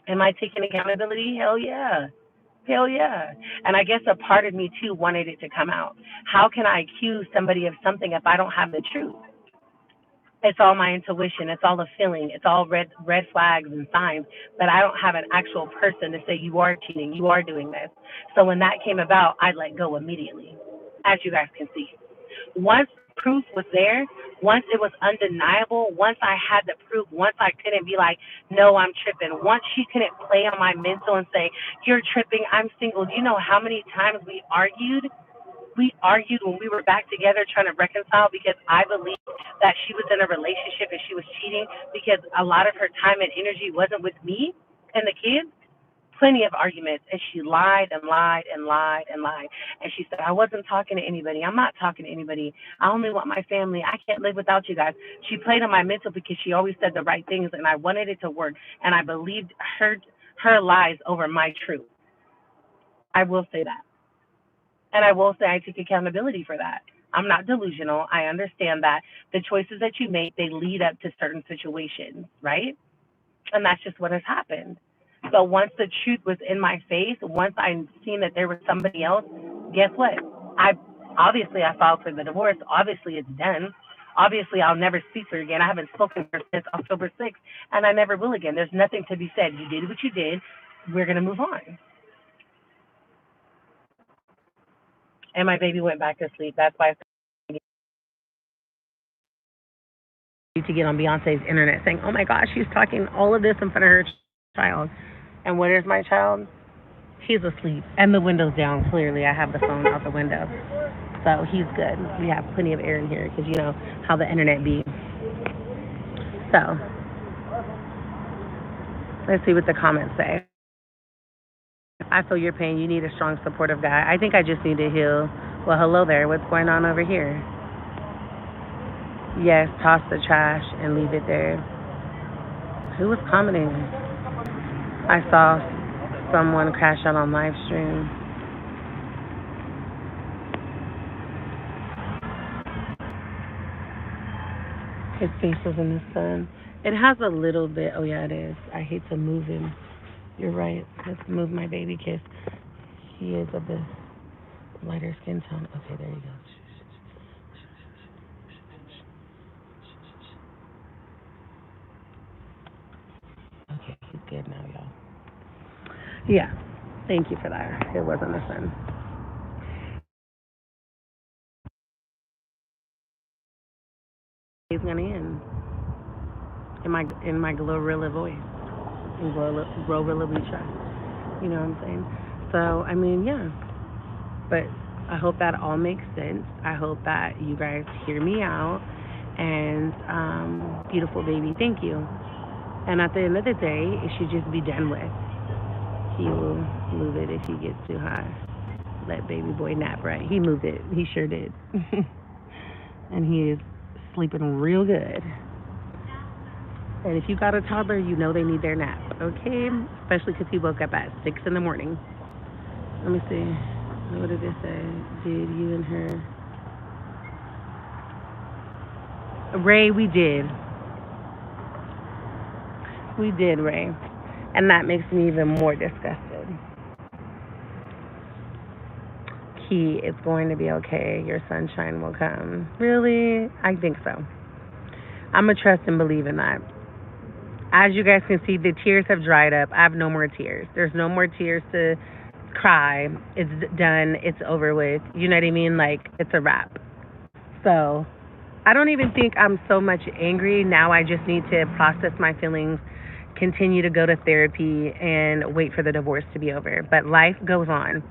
Am I taking accountability? Hell yeah. Hell yeah. And I guess a part of me too wanted it to come out. How can I accuse somebody of something if I don't have the truth? It's all my intuition. It's all a feeling. It's all red flags and signs. But I don't have an actual person to say you are cheating. You are doing this. So when that came about, I let go immediately, as you guys can see. Once proof was there, once it was undeniable, once I had the proof, once I couldn't be like, no, I'm tripping, once she couldn't play on my mental and say, you're tripping, I'm single. Do you know how many times we argued? We argued when we were back together trying to reconcile because I believed that she was in a relationship and she was cheating because a lot of her time and energy wasn't with me and the kids. Plenty of arguments, and she lied and lied and lied and lied. And she said, I wasn't talking to anybody. I'm not talking to anybody. I only want my family. I can't live without you guys. She played on my mental because she always said the right things, and I wanted it to work, and I believed her lies over my truth. I will say that. And I will say I take accountability for that. I'm not delusional. I understand that the choices that you make, they lead up to certain situations, right? And that's just what has happened. So once the truth was in my face, once I seen that there was somebody else, guess what? I I filed for the divorce. Obviously it's done. Obviously I'll never speak to her again. I haven't spoken to her since October 6th, and I never will again. There's nothing to be said. You did what you did. We're gonna move on. And my baby went back to sleep. That's why I to get on Beyonce's internet saying, "Oh my gosh, she's talking all of this in front of her child." And where is my child? He's asleep, and the window's down. Clearly, I have the phone out the window, so he's good. We have plenty of air in here because you know how the internet be. So let's see what the comments say. I feel your pain. You need a strong, supportive guy. I think I just need to heal. Well, hello there. What's going on over here? Yes, toss the trash and leave it there. Who was commenting? I saw someone crash out on live stream. His face was in the sun. It has a little bit. Oh yeah, it is. I hate to move him. You're right. Let's move my baby kiss. He is of the lighter skin tone. Okay, there you go. Yeah. Thank you for that. It wasn't a sin. He's gonna end in my Glorilla voice, in Glorilla Misha. You know what I'm saying? So I mean, yeah. But I hope that all makes sense. I hope that you guys hear me out. And beautiful baby, thank you. And at the end of the day, it should just be done with. He will move it if he gets too high. Let baby boy nap right. He moved it. He sure did. And he is sleeping real good. And if you got a toddler, you know they need their nap, okay? Especially because he woke up at 6 in the morning. Let me see. What did it say? Did you and her? Ray, we did. We did, Ray. And that makes me even more disgusted. Key, it's going to be okay. Your sunshine will come. Really? I think so. I'm going to trust and believe in that. As you guys can see, the tears have dried up. I have no more tears. There's no more tears to cry. It's done. It's over with. You know what I mean? Like, it's a wrap. So, I don't even think I'm so much angry. Now I just need to process my feelings, continue to go to therapy, and wait for the divorce to be over. But life goes on.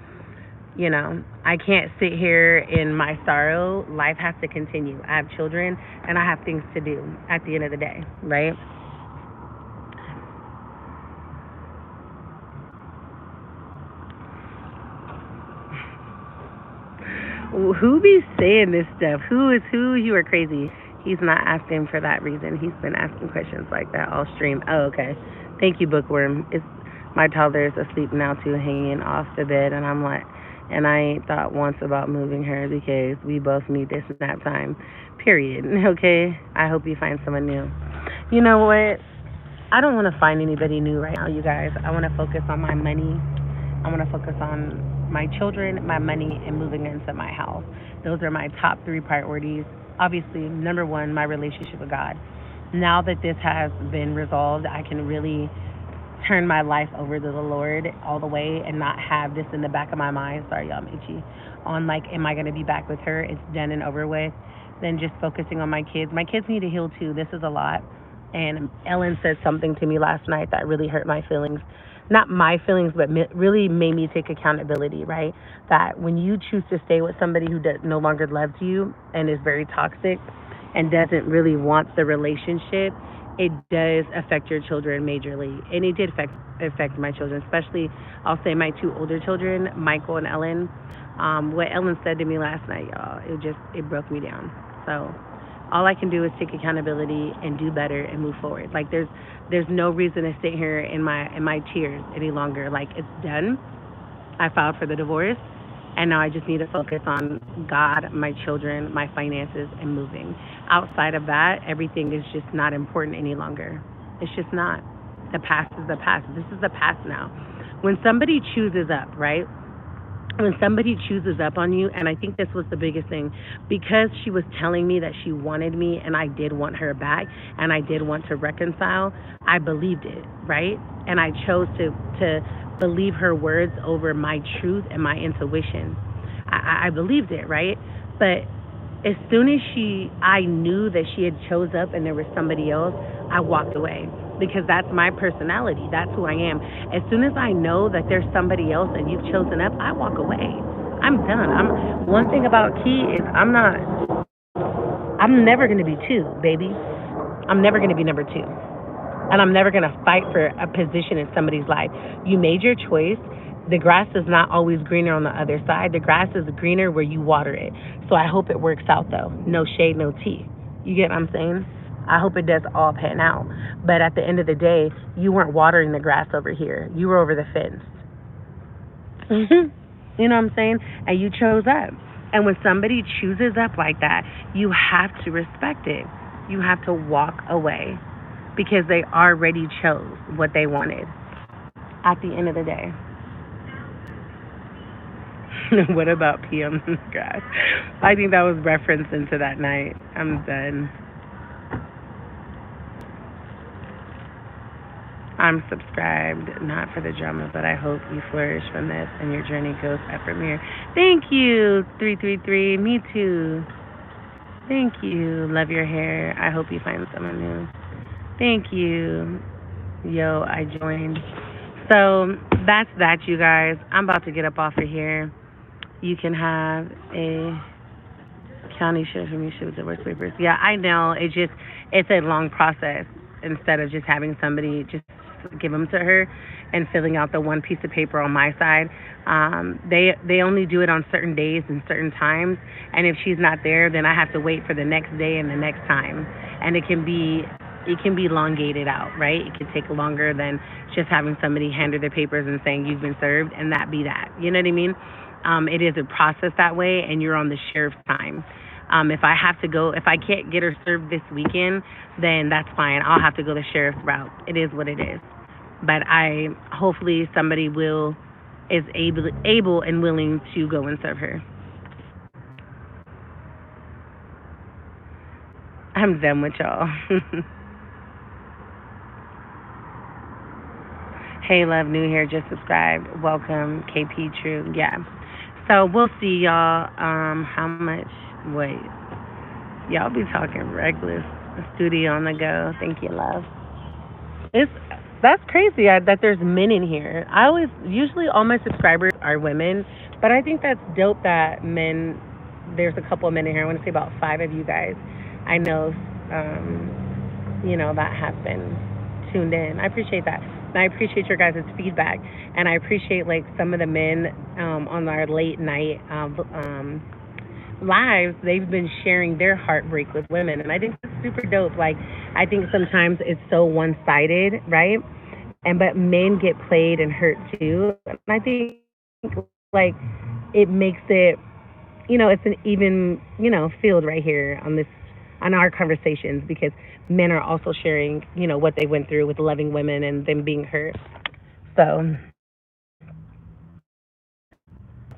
You know, I can't sit here in my sorrow. Life has to continue. I have children, and I have things to do at the end of the day, right? Who be saying this stuff? Who is who? You are crazy. He's not asking for that reason. He's been asking questions like that all stream. Oh, okay. Thank you, Bookworm. It's my toddler is asleep now too, hanging off the bed, and I'm like, and I ain't thought once about moving her because we both need this nap time. Period. Okay. I hope you find someone new. You know what? I don't want to find anybody new right now, you guys. I want to focus on my money. I want to focus on my children, my money, and moving into my house. Those are my top three priorities. Obviously, number one, my relationship with God. Now that this has been resolved, I can really turn my life over to the Lord all the way and not have this in the back of my mind. Sorry, y'all, Michi. On like, am I going to be back with her? It's done and over with. Then just focusing on my kids. My kids need to heal too. This is a lot. And Ellen said something to me last night that really hurt my feelings. Not my feelings, but really made me take accountability, right? That when you choose to stay with somebody who no longer loves you and is very toxic and doesn't really want the relationship, it does affect your children majorly. And it did affect my children, especially, I'll say, my two older children, Michael and Ellen. What Ellen said to me last night, y'all, it broke me down. So all I can do is take accountability and do better and move forward. Like there's no reason to sit here in my tears any longer. Like, it's done. I filed for the divorce, and now I just need to focus on God, my children, my finances, and moving. Outside of that, everything is just not important any longer. It's just not. The past is the past. This is the past now. When somebody chooses up, right? When somebody chooses up on you, and I think this was the biggest thing, because she was telling me that she wanted me and I did want her back and I did want to reconcile, I believed it, right? And I chose to believe her words over my truth and my intuition. I believed it, right? But as soon as I knew that she had chose up and there was somebody else, I walked away because that's my personality. That's who I am. As soon as I know that there's somebody else and you've chosen up, I walk away. I'm done. One thing about Key is I'm never going to be two, baby. I'm never going to be number two. And I'm never going to fight for a position in somebody's life. You made your choice. The grass is not always greener on the other side. The grass is greener where you water it. So I hope it works out, though. No shade, no tea. You get what I'm saying? I hope it does all pan out. But at the end of the day, you weren't watering the grass over here. You were over the fence. You know what I'm saying? And you chose up. And when somebody chooses up like that, you have to respect it. You have to walk away because they already chose what they wanted at the end of the day. What about PM grass? I think that was referenced into that night. I'm done. I'm subscribed, not for the drama, but I hope you flourish from this and your journey goes up from here. Thank you, 333. Me too. Thank you. Love your hair. I hope you find someone new. Thank you. Yo, I joined. So that's that, you guys. I'm about to get up off of here. You can have a county sheriff for me with the work papers. Yeah, I know. It's a long process. Instead of just having somebody just give them to her and filling out the one piece of paper on my side, they only do it on certain days and certain times. And if she's not there, then I have to wait for the next day and the next time. And it can be elongated out, right? It can take longer than just having somebody hand her their papers and saying you've been served, and that be that. You know what I mean? It is a process that way, and you're on the sheriff's time. If I can't get her served this weekend, then that's fine. I'll have to go the sheriff's route. It is what it is. But hopefully somebody is able and willing to go and serve her. I'm done with y'all. Hey, love, new here, just subscribed. Welcome, KP True. Yeah. So we'll see y'all. How much? Wait. Y'all be talking reckless. Studio on the go. Thank you, love. It's That's crazy that there's men in here. Usually all my subscribers are women, but I think that's dope that men. There's a couple of men in here. I want to say about 5 of you guys. I know, that have been tuned in. I appreciate that. And I appreciate your guys' feedback. And I appreciate like some of the men on our late night lives. They've been sharing their heartbreak with women, and I think that's super dope. Like I think sometimes it's so one sided, right? But men get played and hurt too. And I think like it makes it, it's an even, field right here on our conversations because men are also sharing, what they went through with loving women and them being hurt. So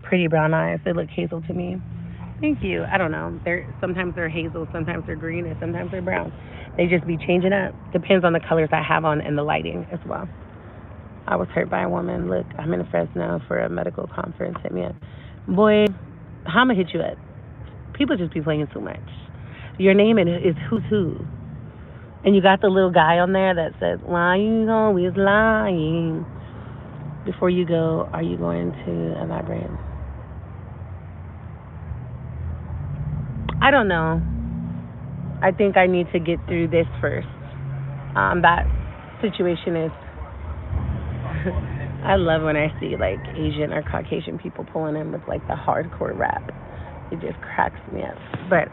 pretty brown eyes, they look hazel to me. Thank you. I don't know. Sometimes they're hazel, sometimes they're green, and sometimes they're brown. They just be changing up. Depends on the colors I have on and the lighting as well. I was hurt by a woman. Look, I'm in Fresno for a medical conference. Hit me up. Boy, how am I hit you up? People just be playing too much. Your name is Who's Who. And you got the little guy on there that says, lying always lying. Before you go, are you going to elaborate? I don't know. I think I need to get through this first. That situation is. I love when I see like Asian or Caucasian people pulling in with like the hardcore rap. It just cracks me up. But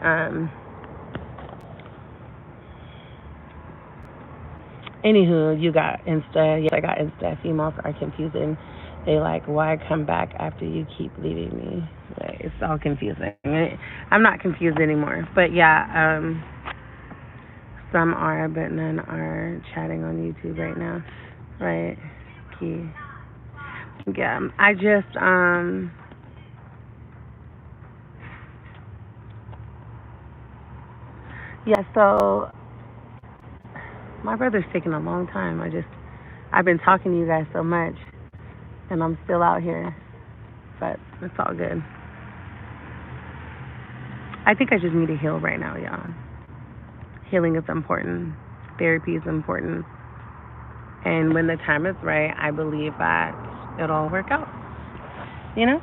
anywho, you got Insta. Yes, I got Insta. Females are confusing. They like, why come back after you keep leaving me? Like, it's all confusing. I'm not confused anymore. But yeah, some are, but none are chatting on YouTube right now. Right? Key. Yeah, I just yeah. So my brother's taking a long time. I've been talking to you guys so much, and I'm still out here, but it's all good. I think I just need to heal right now, y'all. Healing is important. Therapy is important. And when the time is right, I believe that it'll all work out. You know?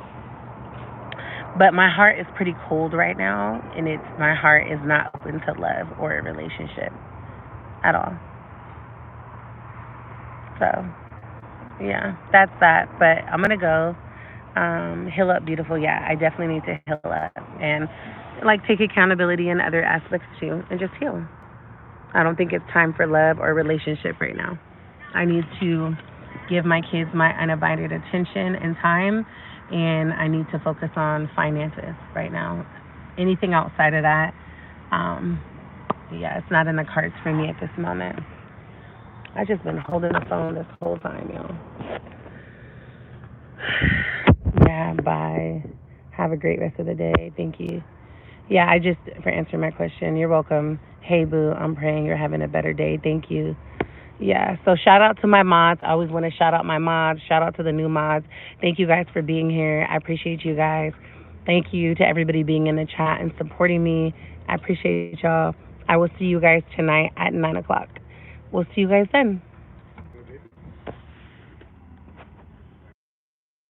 But my heart is pretty cold right now, and my heart is not open to love or a relationship at all. So, yeah, that's that. But I'm gonna go heal up, beautiful. Yeah, I definitely need to heal up and like take accountability in other aspects too, and just heal. I don't think it's time for love or relationship right now. I need to give my kids my undivided attention and time, and I need to focus on finances right now. Anything outside of that, yeah, it's not in the cards for me at this moment. I just been holding the phone this whole time, y'all. Yeah, bye. Have a great rest of the day. Thank you. Yeah, for answering my question. You're welcome. Hey, boo, I'm praying you're having a better day. Thank you. Yeah, so shout out to my mods. I always want to shout out my mods. Shout out to the new mods. Thank you guys for being here. I appreciate you guys. Thank you to everybody being in the chat and supporting me. I appreciate y'all. I will see you guys tonight at 9 o'clock. We'll see you guys then.